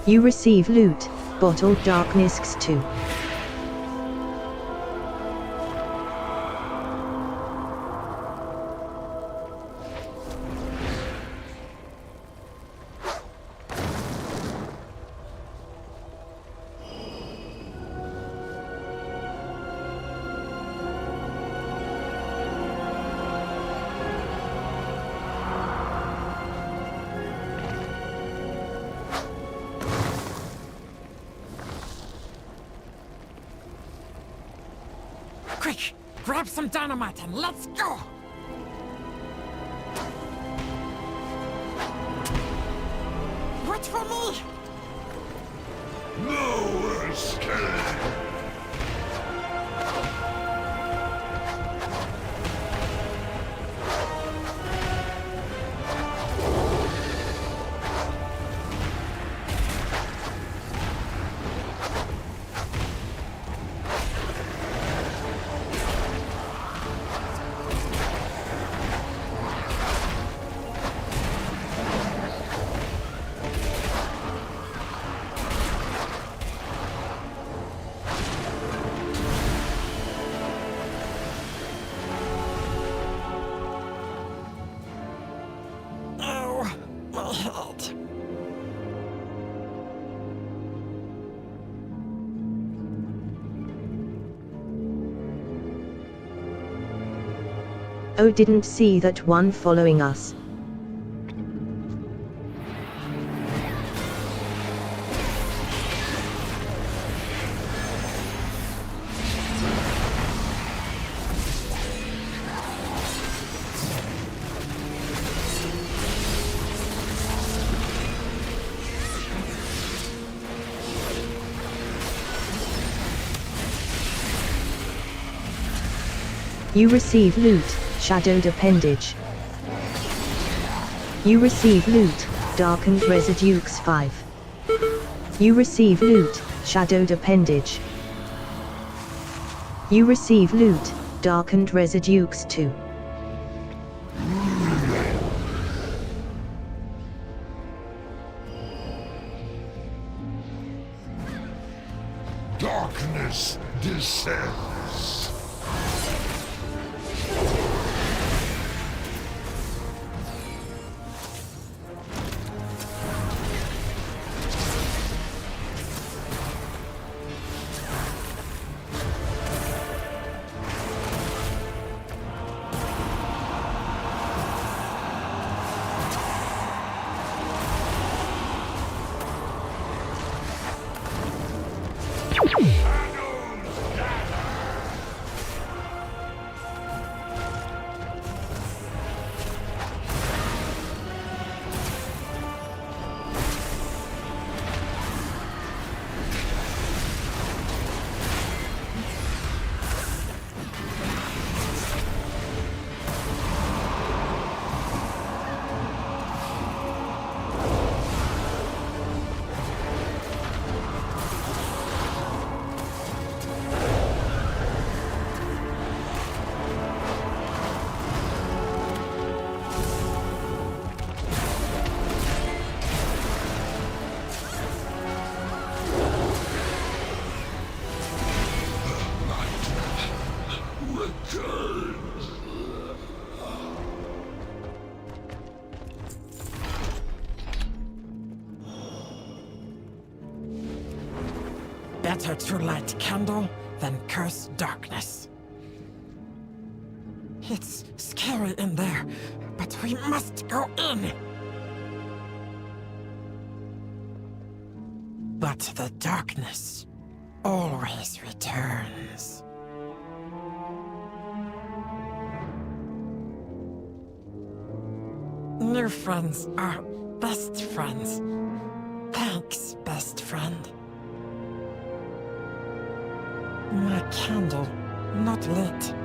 You receive loot, bottled darkness 2. Quick! Grab some dynamite and let's go! Wait for me! No escape! Oh, didn't see that one following us. You receive loot, shadowed appendage. You receive loot, darkened residue 5. You receive loot, shadowed appendage. You receive loot, darkened residue 2. Darkness descends. Better to light candle than curse darkness. It's scary in there, but we must go in. But the darkness always returns. New friends are best friends. Thanks, best friend. My candle, not lit.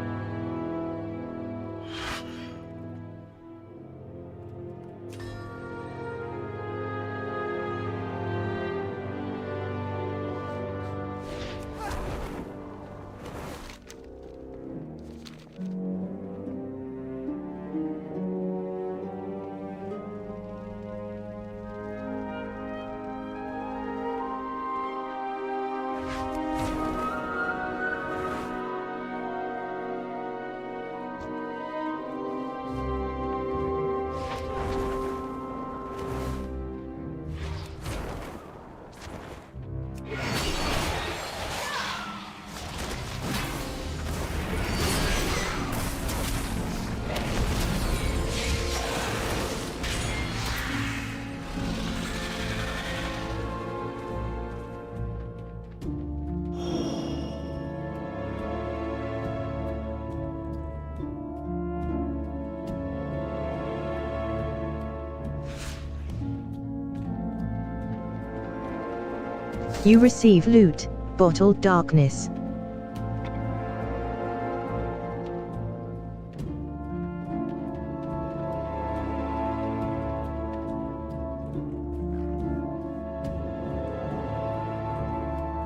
You receive loot, bottled darkness.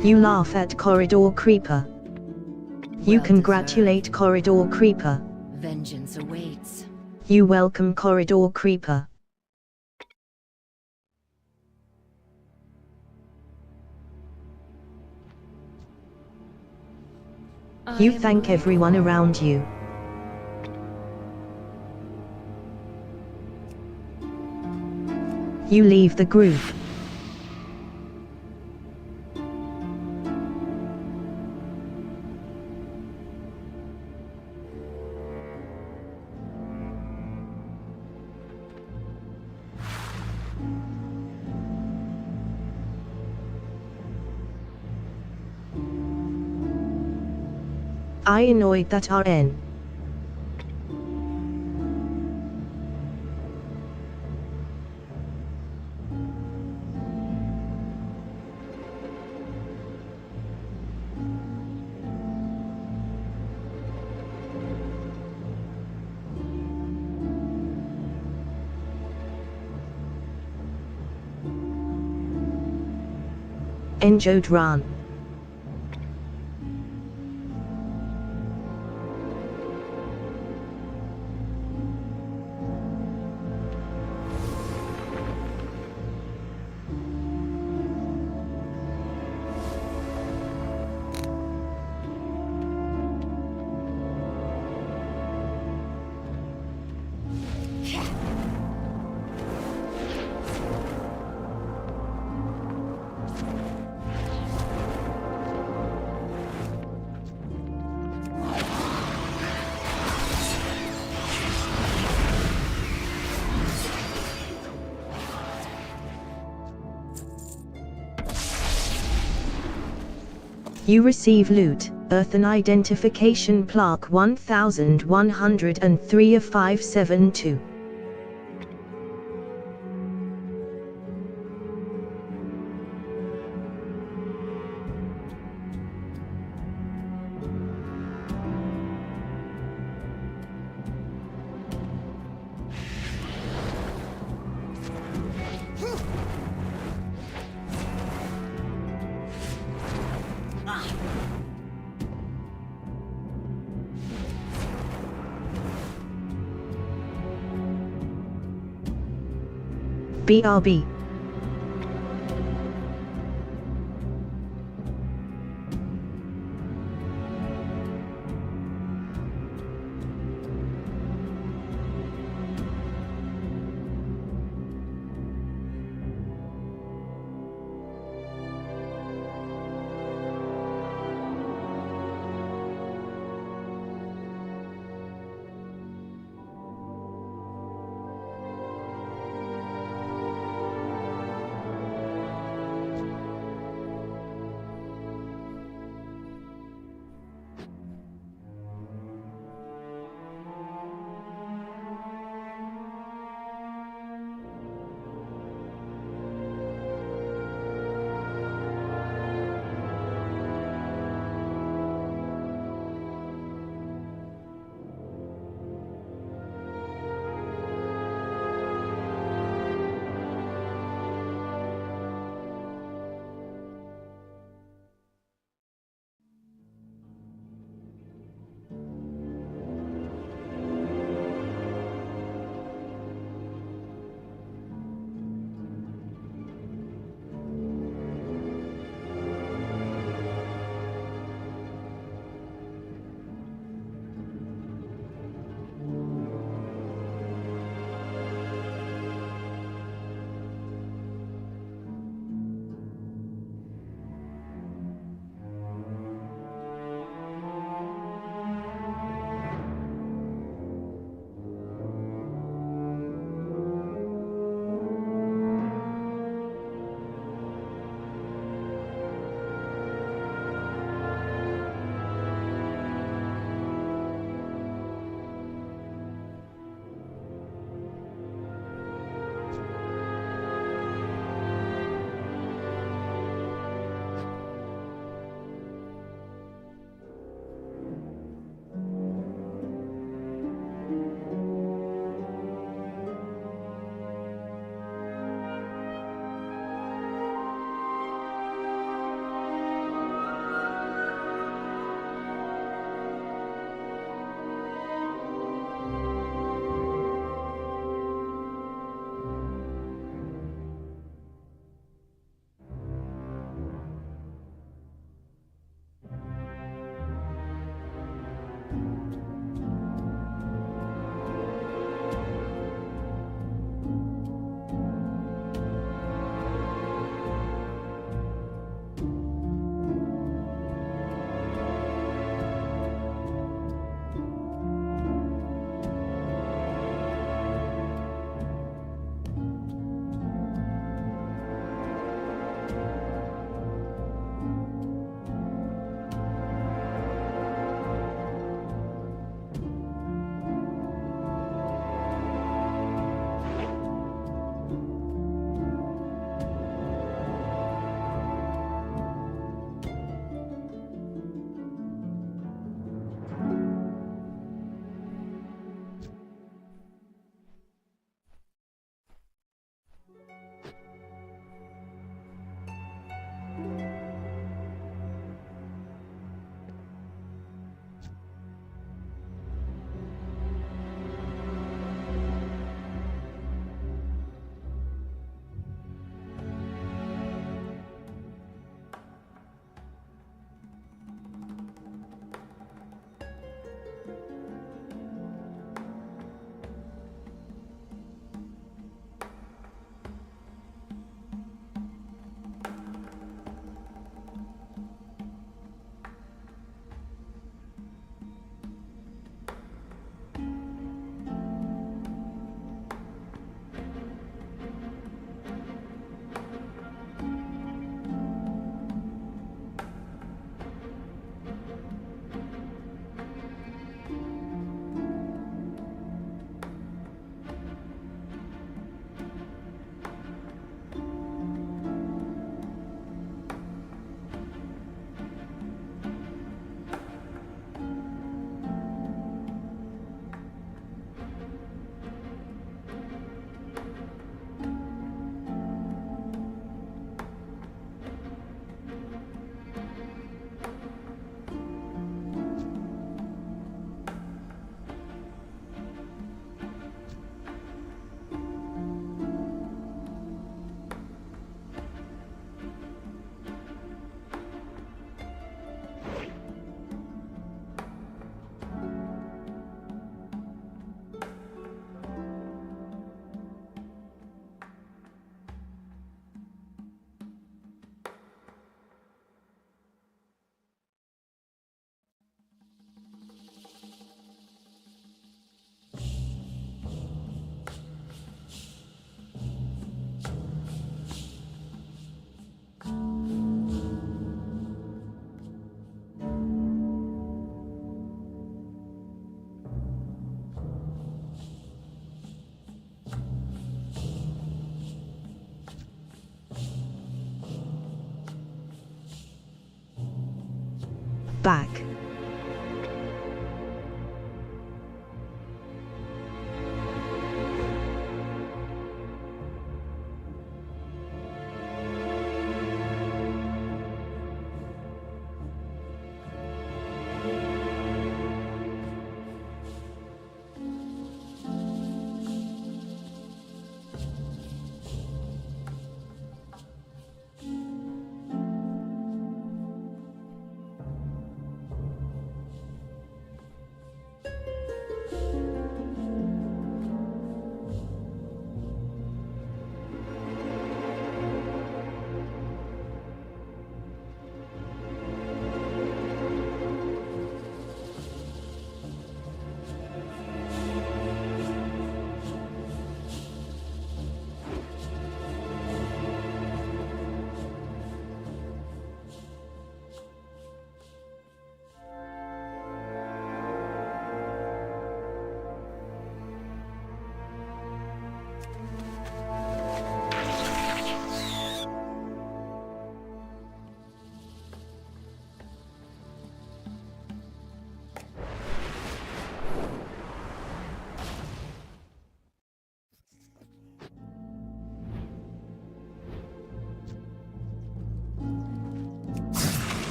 You laugh at Corridor Creeper. You congratulate Corridor Creeper. Vengeance awaits. You welcome Corridor Creeper. You thank everyone around you. You leave the group. I annoyed that RN. Enjoyed run. You receive loot, Earthen Identification Plaque 1103 of 572. BRB.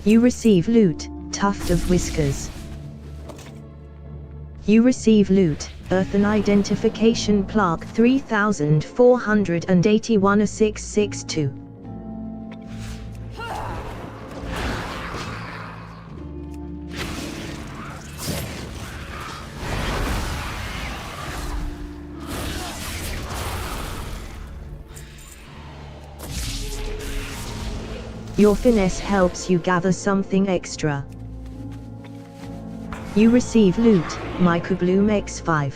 You receive loot, tuft of whiskers. You receive loot, earthen identification plaque 3481 662. Your finesse helps you gather something extra. You receive loot, Microbloom X5.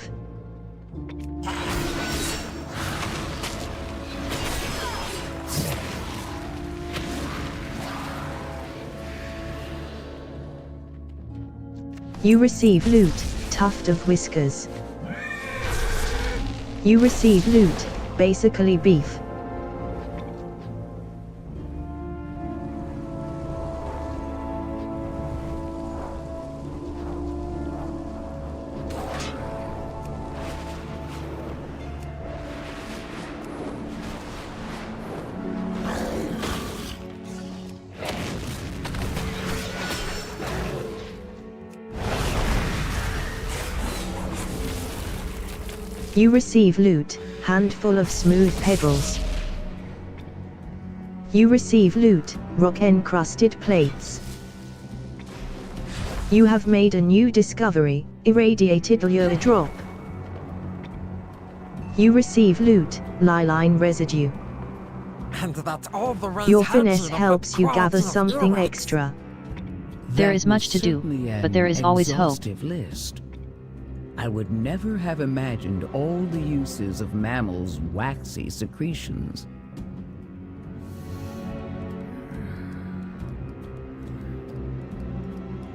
You receive loot, tuft of whiskers. You receive loot, basically beef. You receive loot, handful of smooth pebbles. You receive loot, rock-encrusted plates. You have made a new discovery, irradiated lure drop. You receive loot, liline residue. And that all the rays Your had finesse seen of helps the you gather quality of something your extra. There is much to do, but there is always hope. List. I would never have imagined all the uses of mammals' waxy secretions.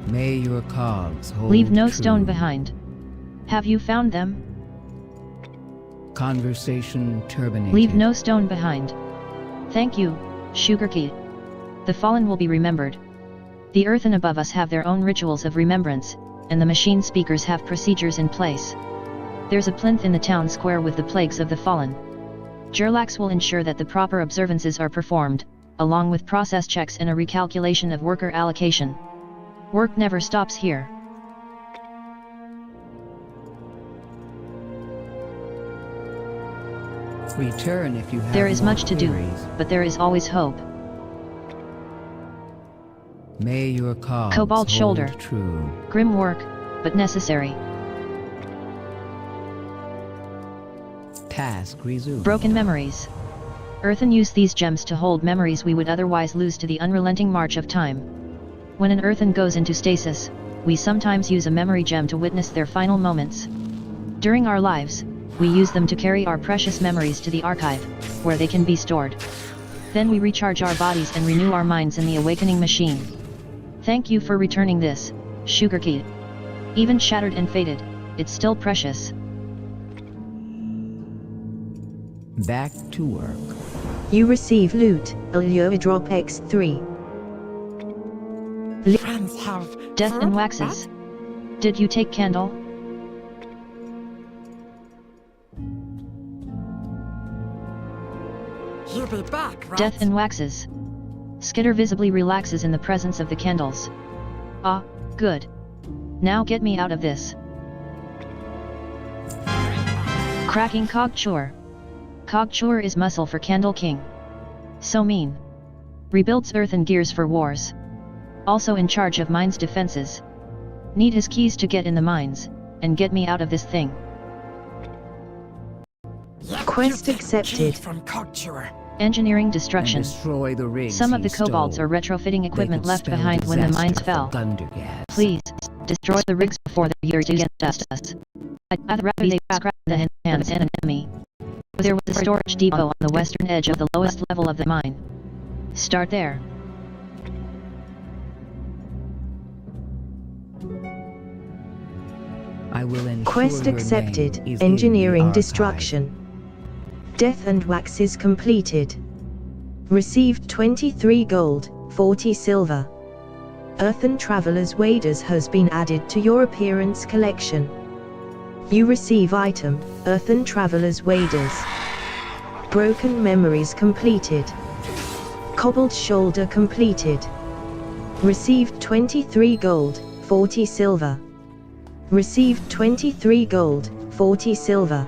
May your cogs hold Leave no true. stone behind. Have you found them? Conversation terminated. Leave no stone behind. Thank you, Sugarkey. The fallen will be remembered. The earthen above us have their own rituals of remembrance, and the machine speakers have procedures in place. There's a plinth in the town square with the plagues of the fallen. Gerlax will ensure that the proper observances are performed, along with process checks and a recalculation of worker allocation. Work never stops here. Return if you have There is more much to do, queries. but there is always hope. May your cogs Cobalt hold shoulder. true. Grim work, but necessary. Task resumed. Broken memories. Earthen use these gems to hold memories we would otherwise lose to the unrelenting march of time. When an earthen goes into stasis, we sometimes use a memory gem to witness their final moments. During our lives, we use them to carry our precious memories to the archive, where they can be stored. Then we recharge our bodies and renew our minds in the awakening machine. Thank you for returning this, Sugarkey. Even shattered and faded, it's still precious. Back to work. You receive loot, Allure Drop X3. Friends have Death and waxes. Did you take candle? You'll be back, right? Death and waxes. Skitter visibly relaxes in the presence of the candles. Ah, good. Now get me out of this. Cracking Cogchore. Cogchore is muscle for Candle King. So mean. Rebuilds earth and gears for wars. Also in charge of mines defenses. Need his keys to get in the mines, and get me out of this thing. Quest accepted. From Cogchore. Engineering destruction. And destroy the rigs Some of he the kobolds stole. are retrofitting equipment They could left spell behind when the mines disaster fell. for Gundergas. Please, destroy the rigs before they're used against us. I'd rather be scrapped than in hands of an enemy. There was a storage depot on the western edge of the lowest level of the mine. Start there. I will ensure Quest your accepted, name is in engineering the archive. destruction. Death and waxes completed. Received 23 gold, 40 silver. Earthen Traveler's Waders has been added to your appearance collection. You receive item, Earthen Traveler's Waders. Broken memories completed. Cobalt shoulder completed. Received 23 gold, 40 silver. Received 23 gold, 40 silver.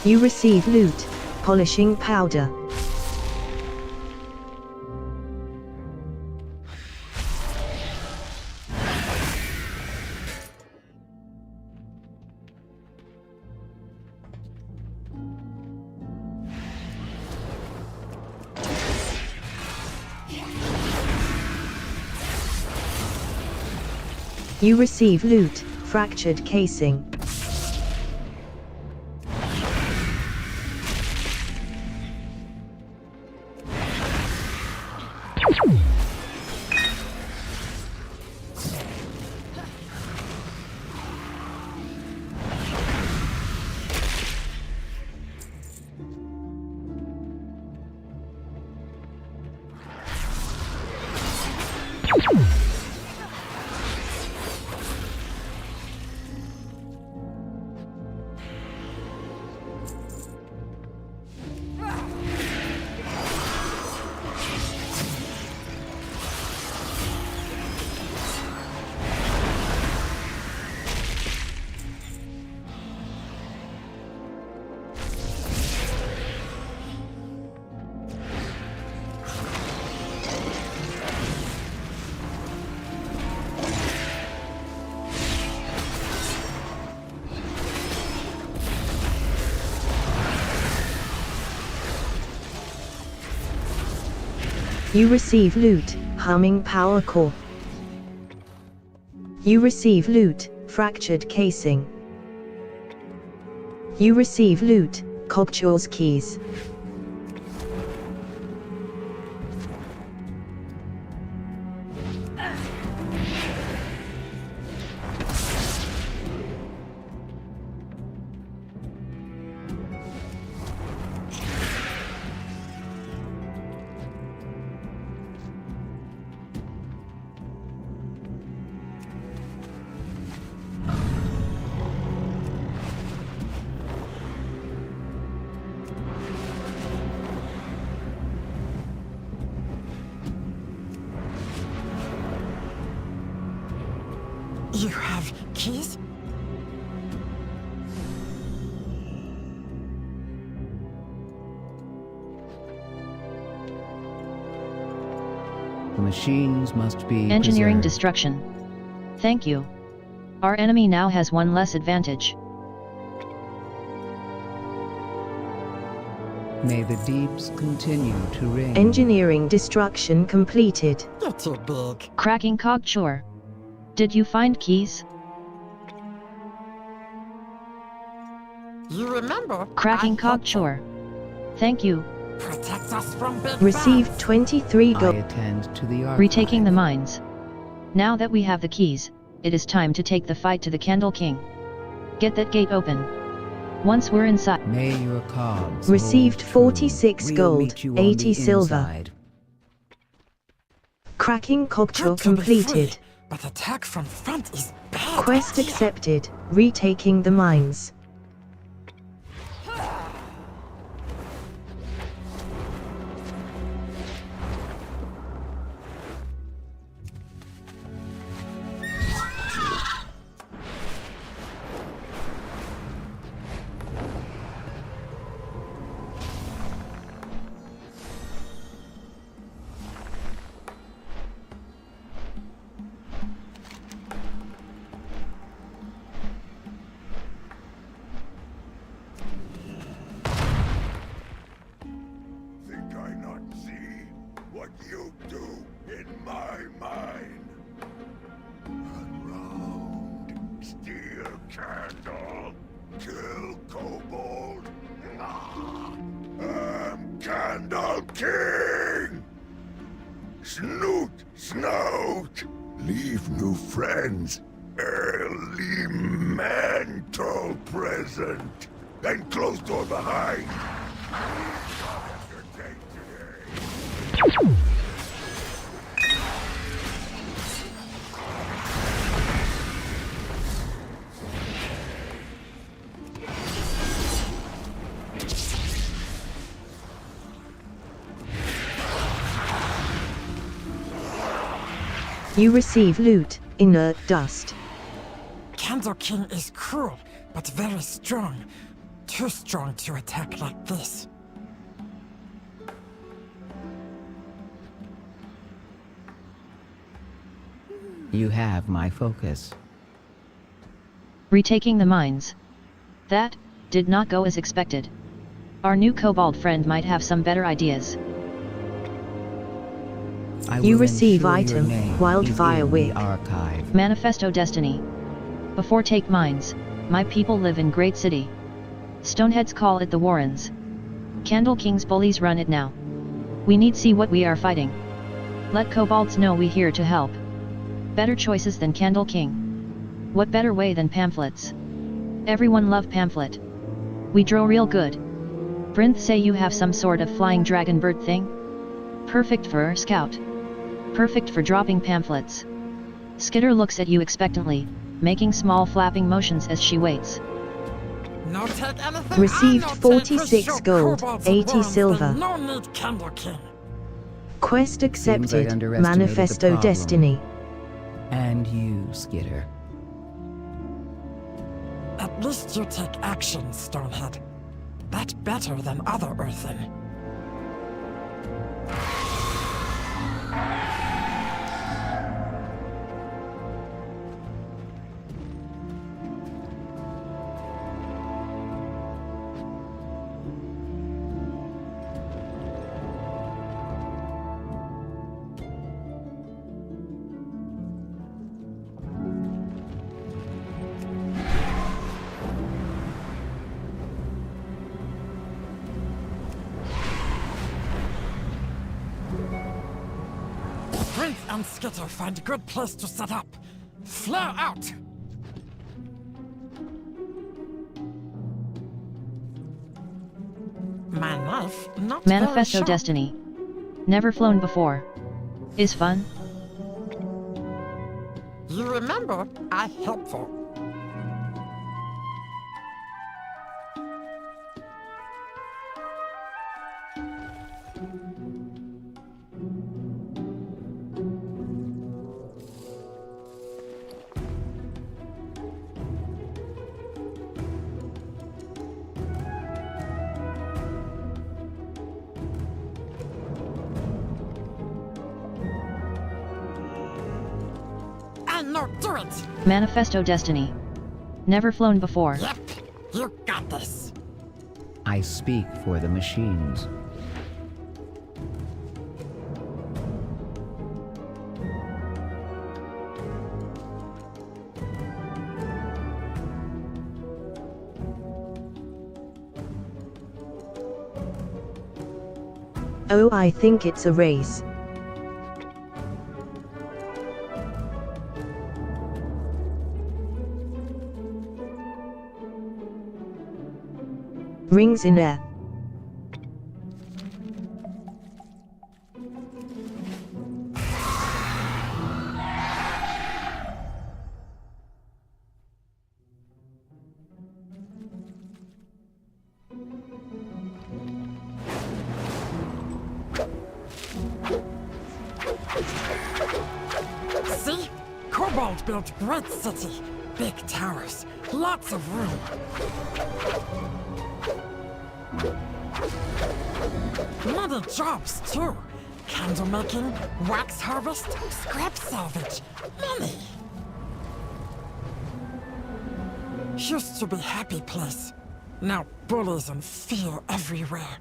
You receive loot, polishing powder. You receive loot, fractured casing. You receive loot, humming power core. You receive loot, fractured casing. You receive loot, Cogchaw's keys. You have keys? The machines must be engineering preserved. destruction. Thank you. Our enemy now has one less advantage. May the deeps continue to reign. Engineering destruction completed. You're too big. Cracking Cogchor. Did you find keys? You remember? Cracking Cogchor. Thank you. Protect us from big Received 23 I gold. attend to the archive. Retaking the mines. Now that we have the keys, it is time to take the fight to the Candle King. Get that gate open. Once we're inside. May your cogs Received hold true. 46 We'll gold, meet you on 80 the silver. inside. Cracking Cogchor Good to be free, completed. but attack from front is bad. Quest accepted. Retaking the mines. Candle, kill Kobold. I'm Candle King. Snoot, snout, leave new friends. Elemental present. And closed door behind. You receive loot, inert dust. Candle King is cruel, but very strong. Too strong to attack like this. You have my focus. Retaking the mines. That did not go as expected. Our new kobold friend might have some better ideas. You receive item, Wildfire Wick. Archive. Manifesto Destiny. Before take mines, my people live in great city. Stoneheads call it the Warrens. Candle King's bullies run it now. We need see what we are fighting. Let kobolds know we here to help. Better choices than Candle King. What better way than pamphlets? Everyone love pamphlet. We draw real good. Brinth say you have some sort of flying dragon bird thing? Perfect for scout. Perfect for dropping pamphlets. Skitter looks at you expectantly, making small flapping motions as she waits. No take anything. Received I no 46 gold, kobolds 80 and silver. worms, then no need Candle King. Quest Seems I accepted, underestimated Manifesto the problem. Destiny. And you, Skitter. At least you take action, Stonehead. That's better than other Earthen. Brinth and Skitter find a good place to set up. Flare out! My knife, not Manifesto very sharp. Destiny. Never flown before. Is fun? You remember, I helpful. No, do it! Manifesto Destiny. Never flown before. Yep, you got this. I speak for the machines. Oh, I think it's a race. Rings in air. See? Kobold built great city. Big towers. Lots of room. Many jobs, too. Candle making, wax harvest, scrap salvage. Many. Used to be happy place. Now bullies and fear everywhere.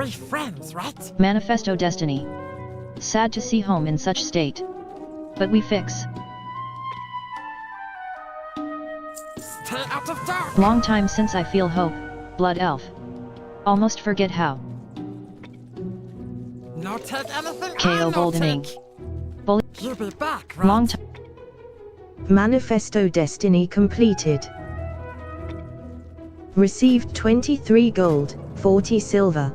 We friends, right? Manifesto Destiny. Sad to see home in such state. But we fix. Stay out of dark! Long time since I feel hope, Blood Elf. Almost forget how. No take anything. KO Boldening. You'll be back, right? Long time. Manifesto Destiny completed. Received 23 gold, 40 silver.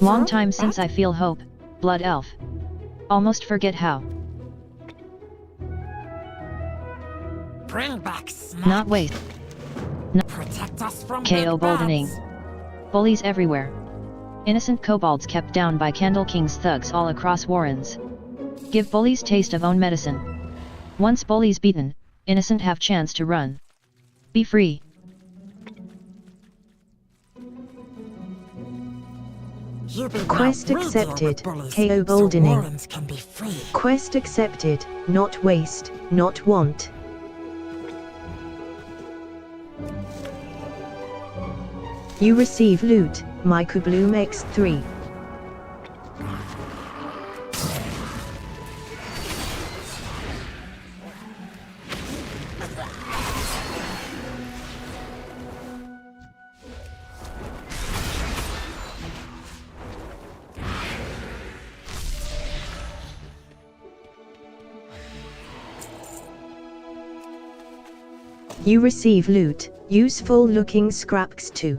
Long time since I feel hope, Blood Elf. Almost forget how. Bring back Snack. Not waste. Protect us from KO big Boldening. bads. Bullies everywhere. Innocent kobolds kept down by Candle King's thugs all across Warrens. Give bullies taste of own medicine. Once bullies beaten, innocent have chance to run. Be free. Quest accepted, KO Boldening. Quest accepted, not waste, not want. You receive loot, Myco Bloom X3. You receive loot, useful looking scraps too.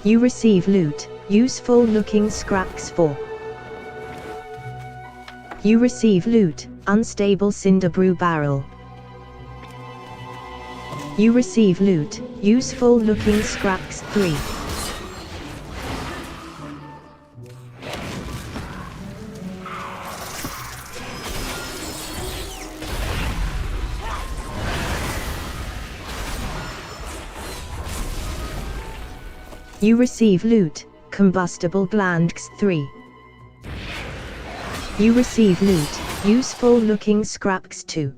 You receive loot, useful looking scraps 4. You receive loot, unstable cinder brew barrel. You receive loot, useful looking scraps 3. You receive loot, combustible glands 3. You receive loot, useful looking scraps 2.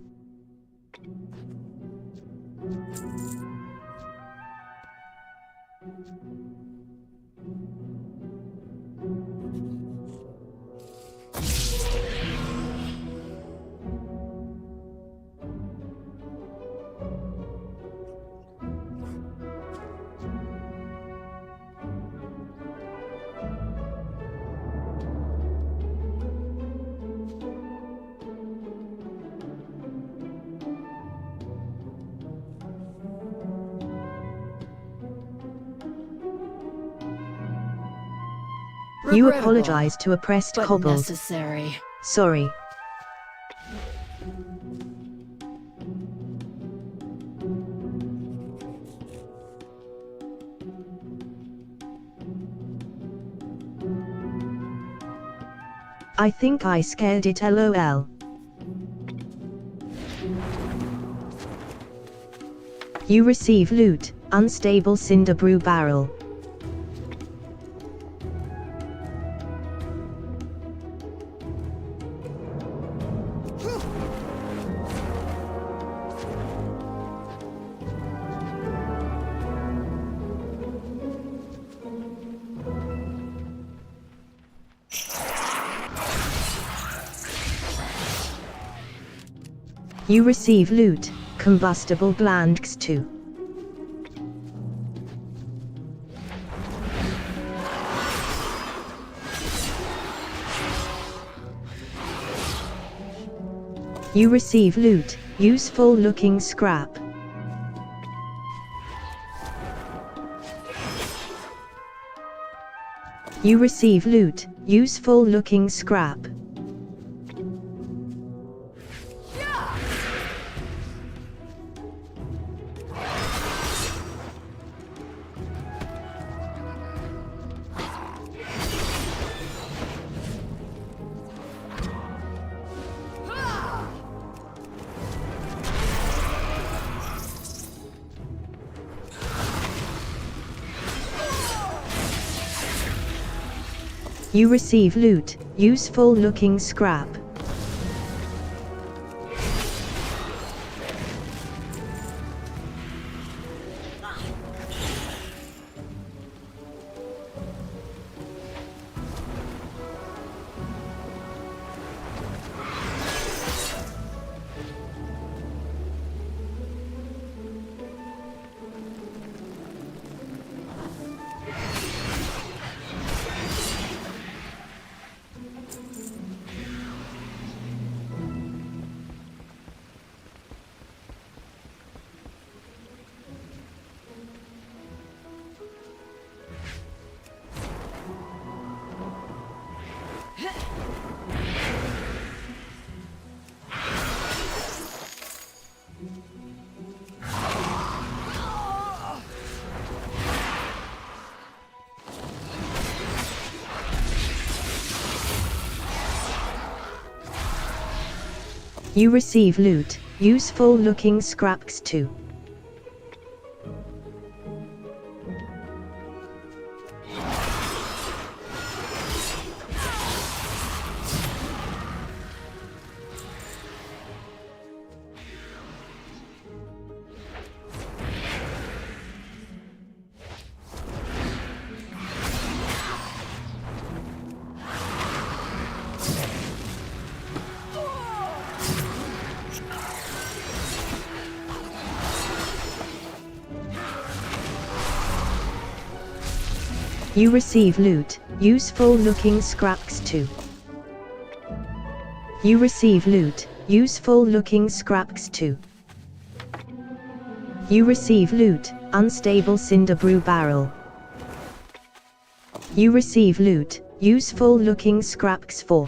You Regrettable, apologize to oppressed but kobolds. necessary. Sorry. I think I scared it, lol. You receive loot, unstable cinder brew barrel. You receive loot, combustible blanks 2. You receive loot, useful looking scrap. You receive loot, useful looking scrap. You receive loot, useful looking scrap. You receive loot, useful looking scraps 2. You receive loot, useful looking scraps 2. You receive loot, useful looking scraps 2. You receive loot, unstable cinder brew barrel. You receive loot, useful looking scraps 4.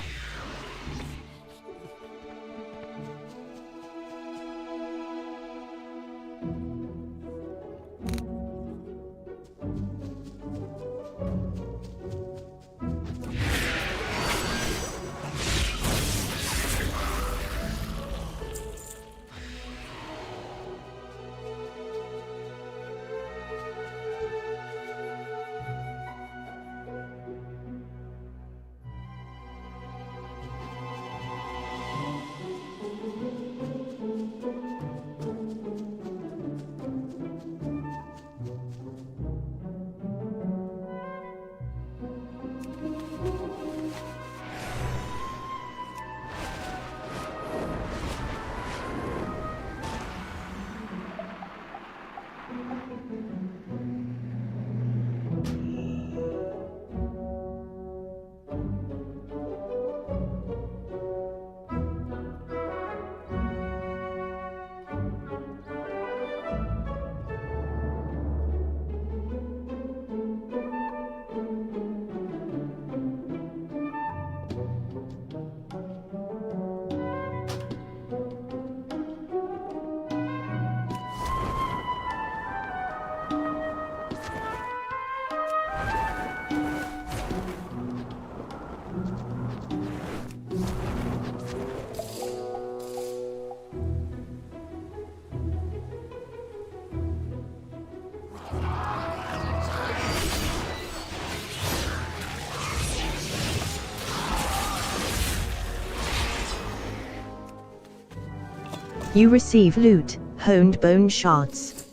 You receive loot, honed bone shards.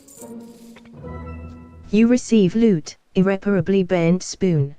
You receive loot, irreparably bent spoon.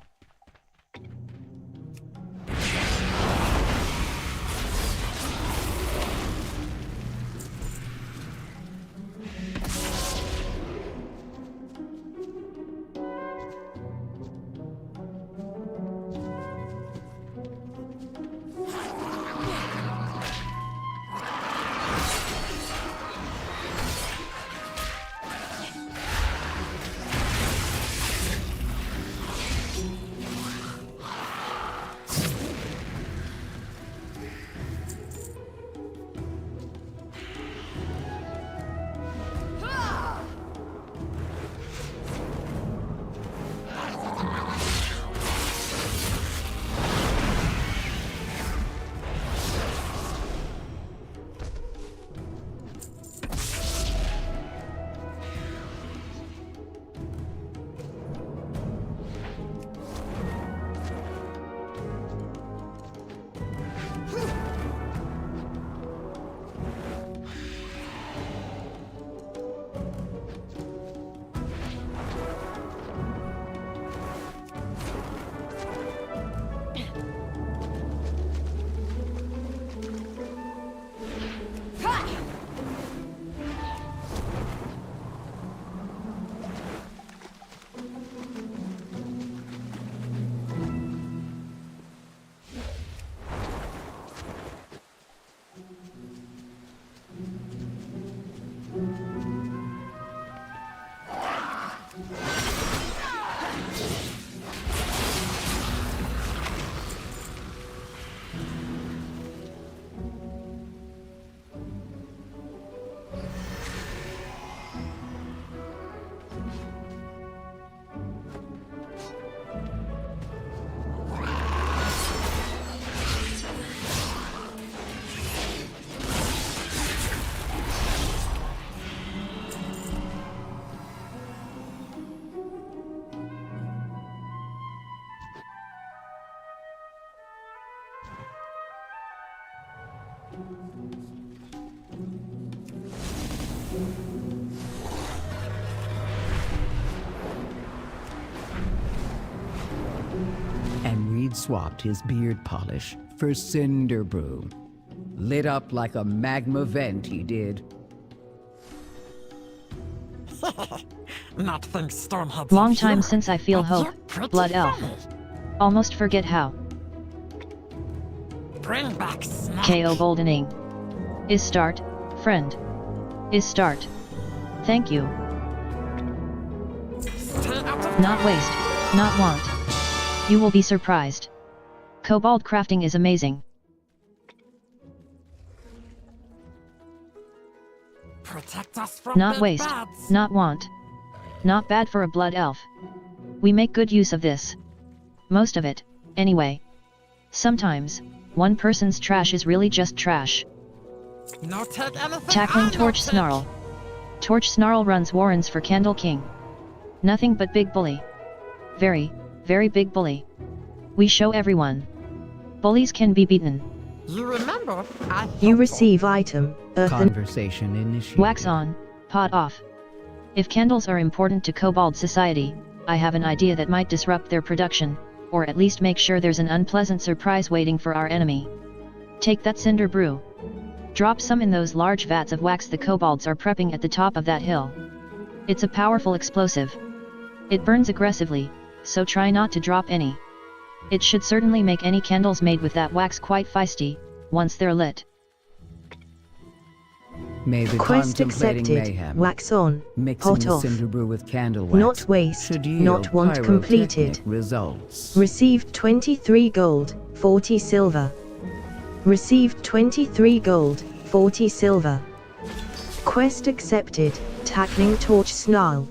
And Reed swapped his beard polish for cinder brew. Lit up like a magma vent, he did. Not think Stormhead's Long in time here, since I feel but hope, you're pretty Blood Elf. funny. Almost forget how. Bring back snack. KO goldening. Is start, friend. Is start. Thank you. Stay out of Not waste, not want. You will be surprised. Cobalt crafting is amazing. Protect us from Not big waste, bads. not want. Not bad for a blood elf. We make good use of this. Most of it, anyway. Sometimes, one person's trash is really just trash. No take anything. Tackling I Torch no take. Snarl. Torch Snarl runs warrens for Candle King. Nothing but big bully. Very, very big bully. We show everyone. Bullies can be beaten. You remember? You receive item, earthen. Conversation initiated. Wax on, pot off. If candles are important to Kobold society, I have an idea that might disrupt their production, or at least make sure there's an unpleasant surprise waiting for our enemy. Take that cinder brew. Drop some in those large vats of wax the kobolds are prepping at the top of that hill. It's a powerful explosive. It burns aggressively, so try not to drop any. It should certainly make any candles made with that wax quite feisty, once they're lit. May the Quest contemplating accepted. mayhem. Wax on. Mixing Hot the off. cinder brew with candle wax Not waste. should yield Not want completed. pyrotechnic results. Received 23 gold, 40 silver. Received 23 gold, 40 silver. Quest accepted. Tackling Torch Snarl.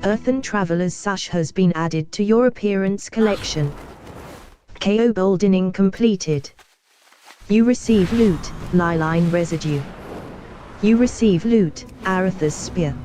Earthen Traveler's Sash has been added to your appearance collection. KO boldening completed. You receive loot, Liline residue. You receive loot, Aretha's spear.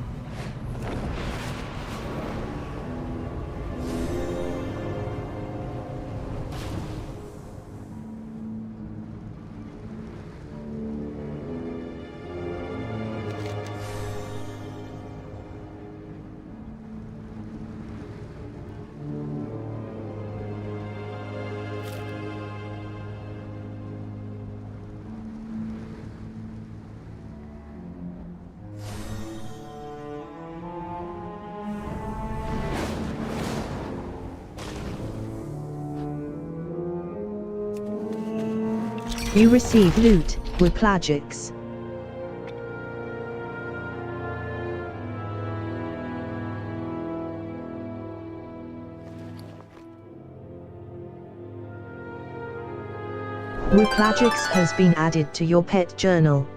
You receive loot, Warplagics. Warplagics has been added to your pet journal.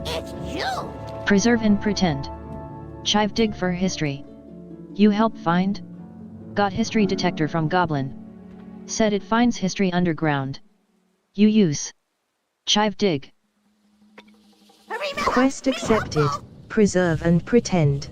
It's you! Preserve and pretend. Chive dig for history. You help find? Got history detector from Goblin. Said it finds history underground. You use. Chive dig. Quest accepted. Preserve and pretend.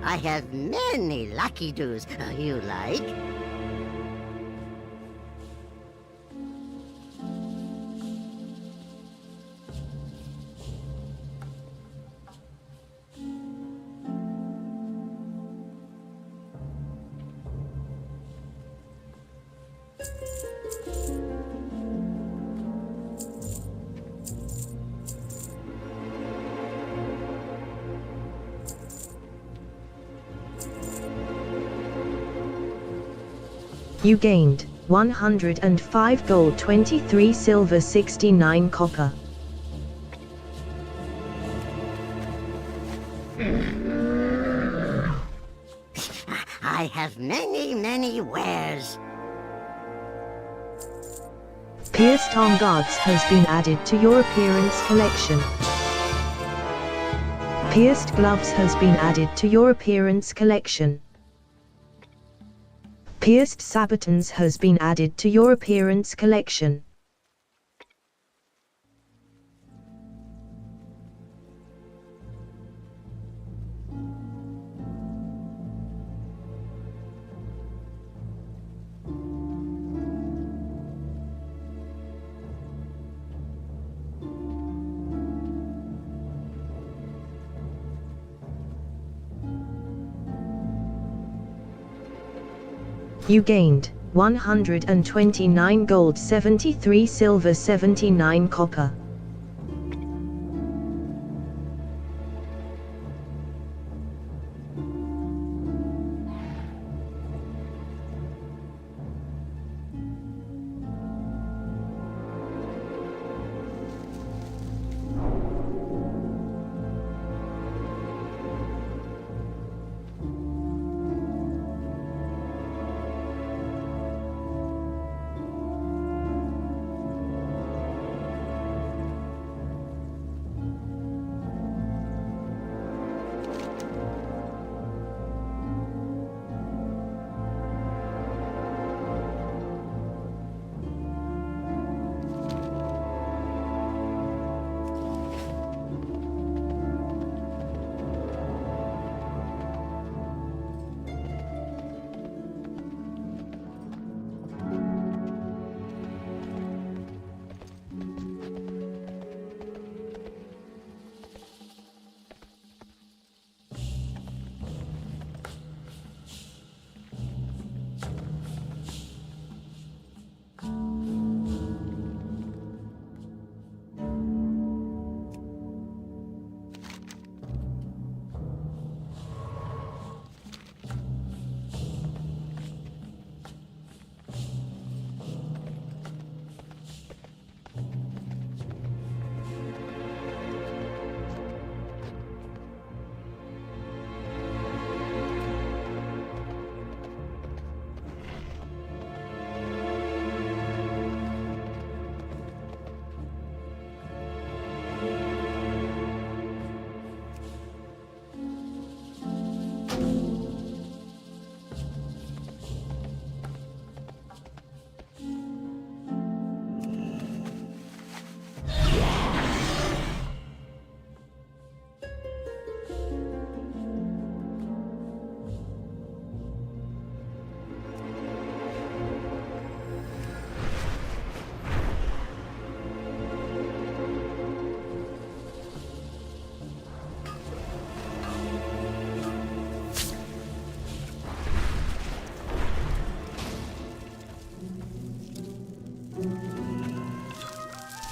I have many lucky doos. You like? You gained 105 gold, 23 silver, 69 copper. I have many wares. Pierced arm guards has been added to your appearance collection. Pierced gloves has been added to your appearance collection. Pierced sabatons has been added to your appearance collection. You gained 129 gold, 73 silver, 79 copper.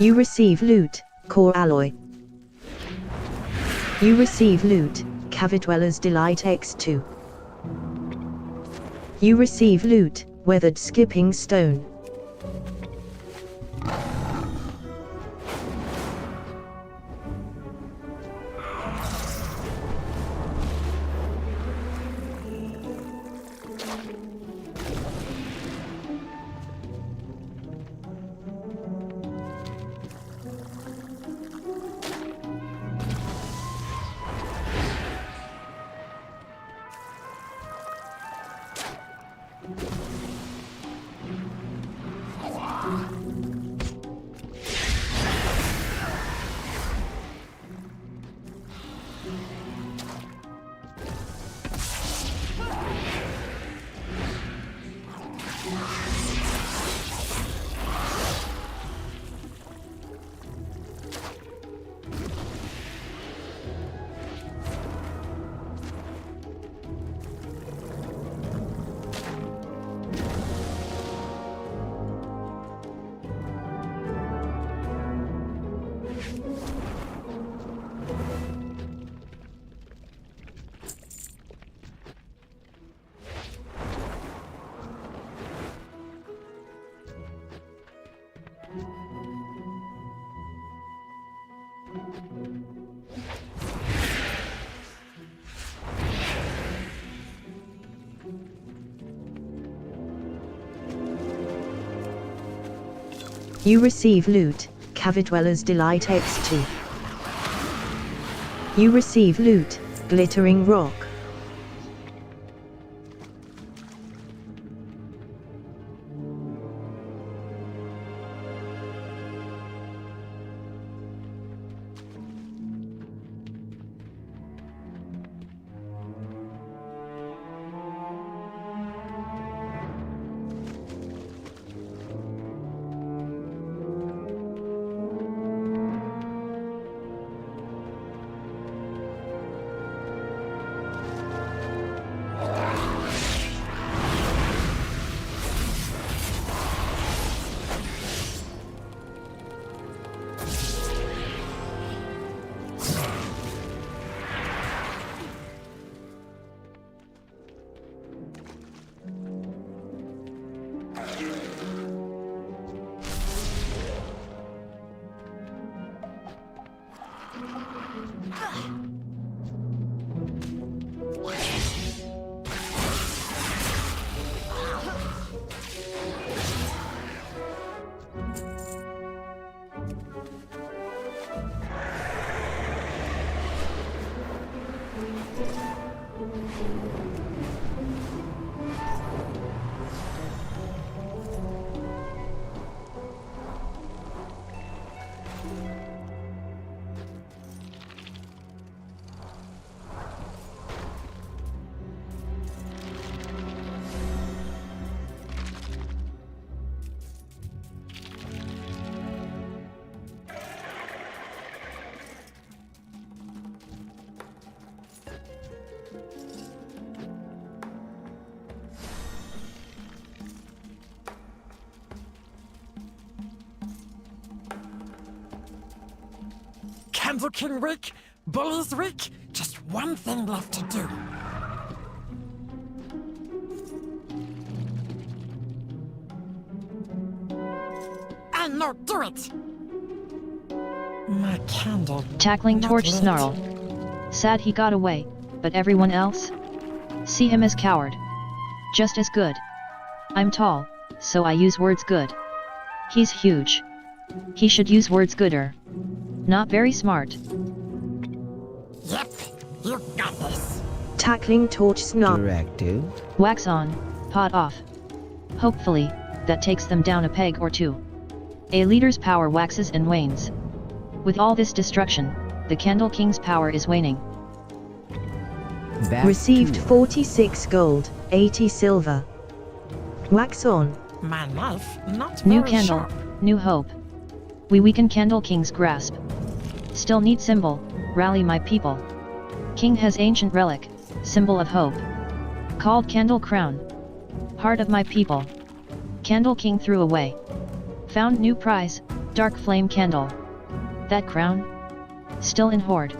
You receive loot, core alloy. You receive loot, Cave Dweller's Delight X2. You receive loot, Weathered Skipping Stone. You receive loot, Cave Dweller's Delight X2. You receive loot, Glittering Rock. Candle King weak, Bully's weak, just one thing left to do. And no, do it! My candle. Tackling not Torch lit. snarl. Sad he got away, but everyone else? See him as coward. Just as good. I'm tall, so I use words good. He's huge. He should use words gooder. Not very smart. Yep, you got this. Tackling Torch snarl. Directive. Wax on, pot off. Hopefully, that takes them down a peg or two. A leader's power waxes and wanes. With all this destruction, the Candle King's power is waning. Received 46 gold, 80 silver. Wax on. My knife, not New very candle, sharp. new hope. We weaken Candle King's grasp. Still need symbol, rally my people. King has ancient relic, symbol of hope. Called Candle Crown. Heart of my people. Candle King threw away. Found new prize, Dark flame candle. That crown? Still in hoard.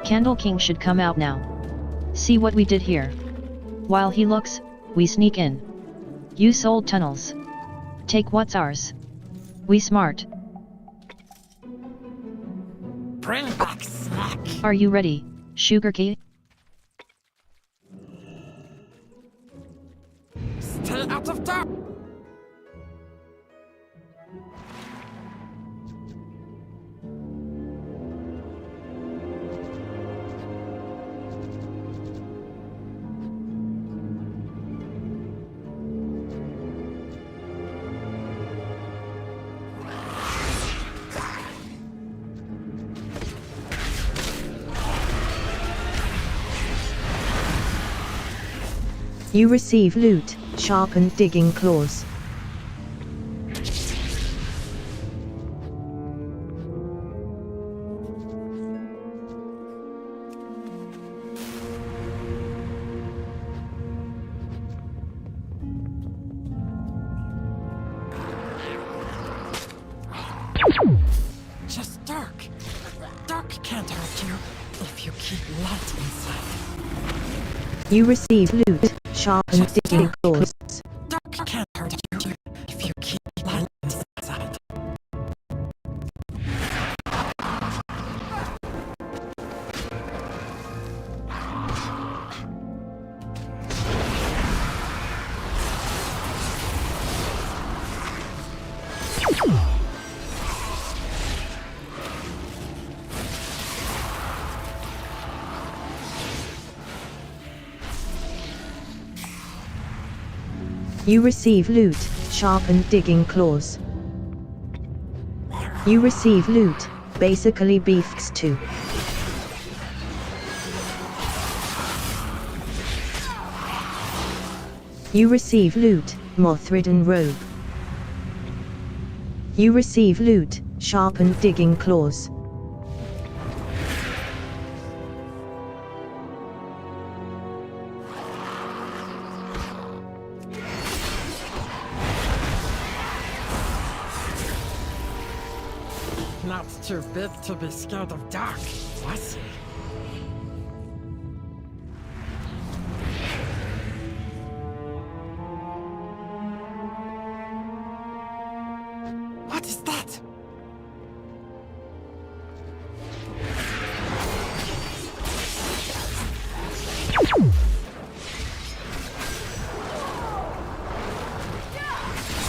Candle King should come out now. See what we did here. While he looks, we sneak in. Use old tunnels. Take what's ours. We smart. Bring back snack. Are you ready, Sugar Key? Stay out of dark. You receive loot, sharpened digging claws. Just dark. Dark can't hurt you if you keep light inside. You receive loot, sharpened digging claws. Dark can't hurt you if you keep light inside. You receive loot, sharpened digging claws. You receive loot, basically beefs too. You receive loot, moth-ridden robe. You receive loot, sharpened digging claws. Not too big to be scared of dark, was he? What is that?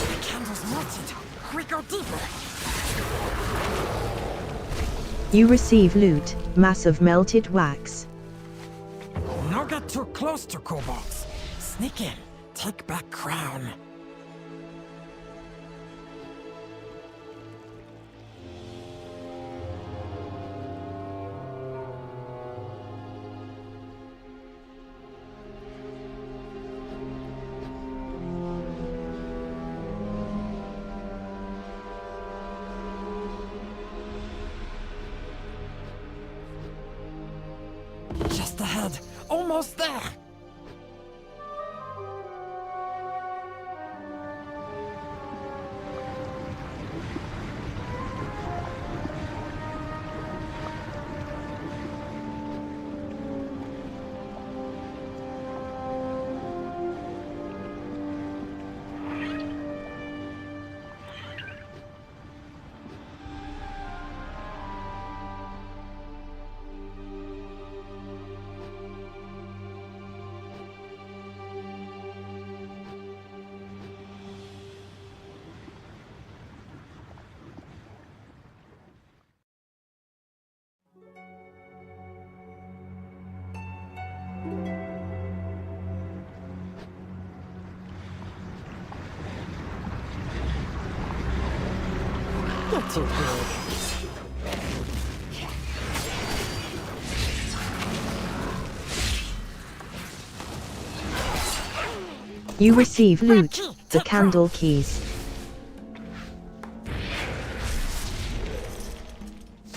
The candle's melted. We go deeper. You receive loot, mass of melted wax. Don't get too close to kobolds. Sneak in. Take back crown. Just ahead. Almost there. Not too good. You receive loot, the candle keys.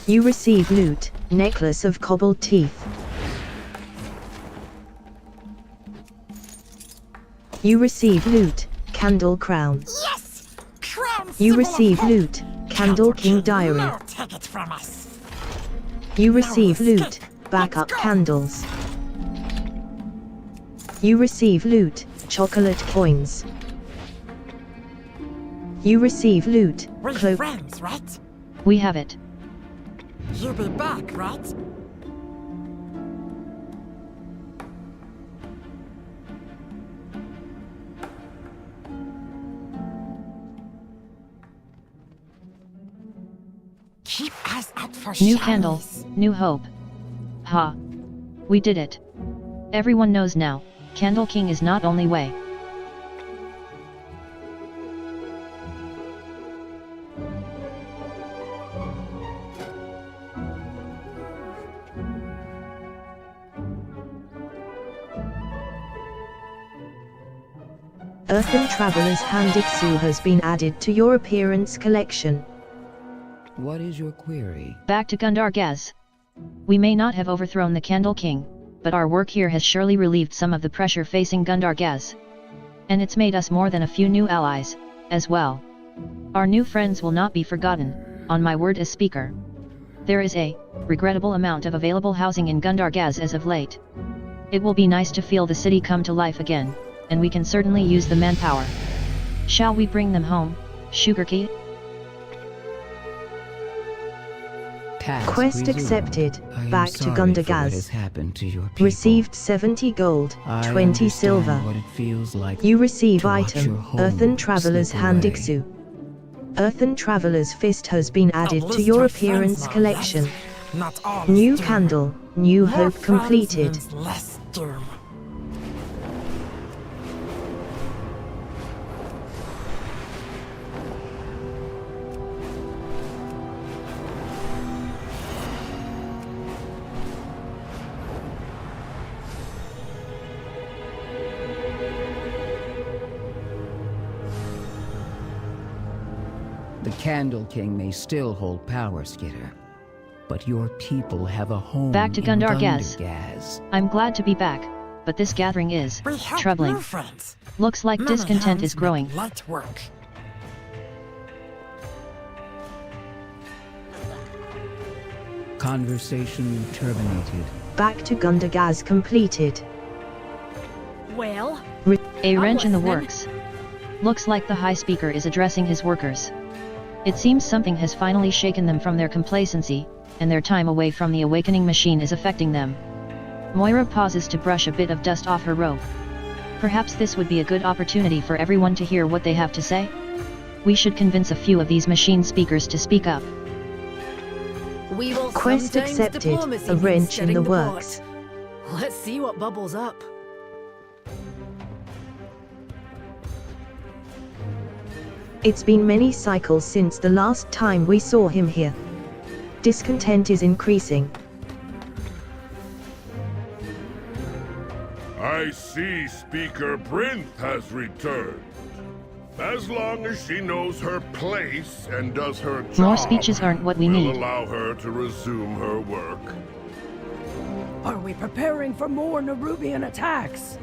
You receive loot, necklace of cobbled teeth. You receive loot, candle crown. Yes! Crown You symbol of receive hope. loot, Candle King Diary. No, take it from us. You receive loot, backup candles. You receive loot, chocolate coins. You receive loot, We're cloak. friends, right? We have it. You'll be back, right? Keep eyes out for New shinies. candle, new hope. Ha. We did it. Everyone knows now, Candle King is not only way. Earthen Traveler's Handixu has been added to your appearance collection. What is your query? Back to Gundar Gaz. We may not have overthrown the Candle King, but our work here has surely relieved some of the pressure facing Gundar Gaz. And it's made us more than a few new allies, as well. Our new friends will not be forgotten, on my word as speaker. There is a regrettable amount of available housing in Gundar Gaz as of late. It will be nice to feel the city come to life again, and we can certainly use the manpower. Shall we bring them home, Sugarkey? Quest accepted. Back to Gundagaz. Received 70 gold, 20 silver. You receive item, Earthen Traveler's Handixu. Earthen Traveler's Fist has been added to your appearance collection. New candle, new hope completed. Less doom. The Candle King may still hold power, Skitter, but your people have a home. Back to in Gundar Gaz. Gundagaz. I'm glad to be back, but this gathering is troubling. Looks like discontent is growing. Light work. Conversation terminated. Back to Gundagaz completed. Well, A wrench in the works. Looks like the High Speaker is addressing his workers. It seems something has finally shaken them from their complacency, and their time away from the awakening machine is affecting them. Moira pauses to brush a bit of dust off her robe. Perhaps this would be a good opportunity for everyone to hear what they have to say? We should convince a few of these machine speakers to speak up. we will Quest sometimes accepted. diplomacy A means wrench in setting the pot. works. Let's see what bubbles up. It's been many cycles since the last time we saw him here. Discontent is increasing. I see Speaker Brinth has returned. As long as she knows her place and does her job, More speeches aren't what we we'll need. allow her to resume her work. Are we preparing for more Nerubian attacks?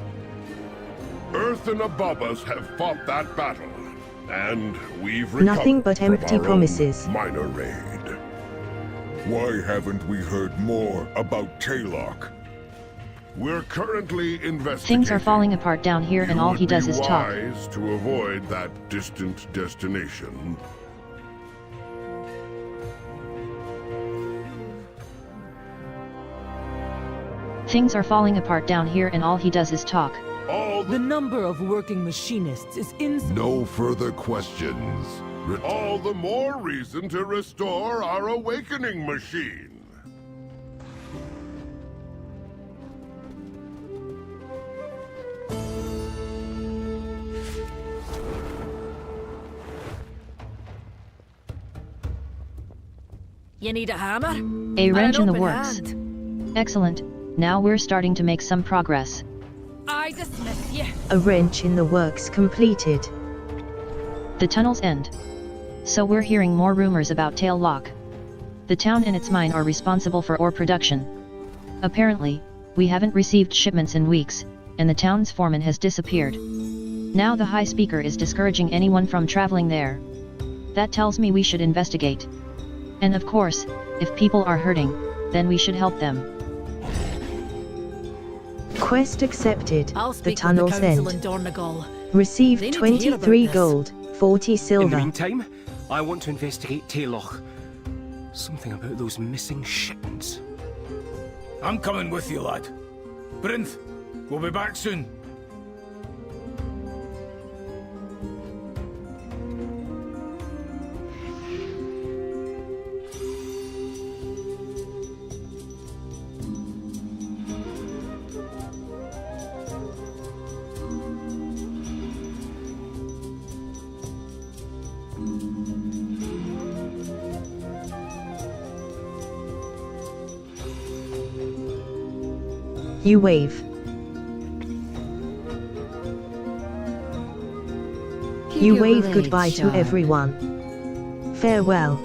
Earth and above us have fought that battle, and we've recovered Nothing but from empty our own promises. minor raid. Why haven't we heard more about Taylok? We're currently investigating. Things are falling apart down here and all he does is talk. It would be wise to avoid that distant destination. Things are falling apart down here and all he does is talk. The number of working machinists is No further questions. All the more reason to restore our awakening machine. You need a hammer? A And wrench an in the open works. hand. Excellent, now we're starting to make some progress. I dismiss you. A wrench in the works completed. The tunnel's end. So we're hearing more rumors about Tail Lock. The town and its mine are responsible for ore production. Apparently, we haven't received shipments in weeks, and the town's foreman has disappeared. Now the High Speaker is discouraging anyone from traveling there. That tells me we should investigate. And of course, if people are hurting, then we should help them. Quest accepted. I'll The speak with the tunnel's council end. in Dornegal. Receive They need to hear about 23 this. gold, 40 In silver. the meantime, I want to investigate Tayloch. Something about those missing shipments. I'm coming with you, lad. Brinth, we'll be back soon. You wave. You wave goodbye to everyone. Farewell.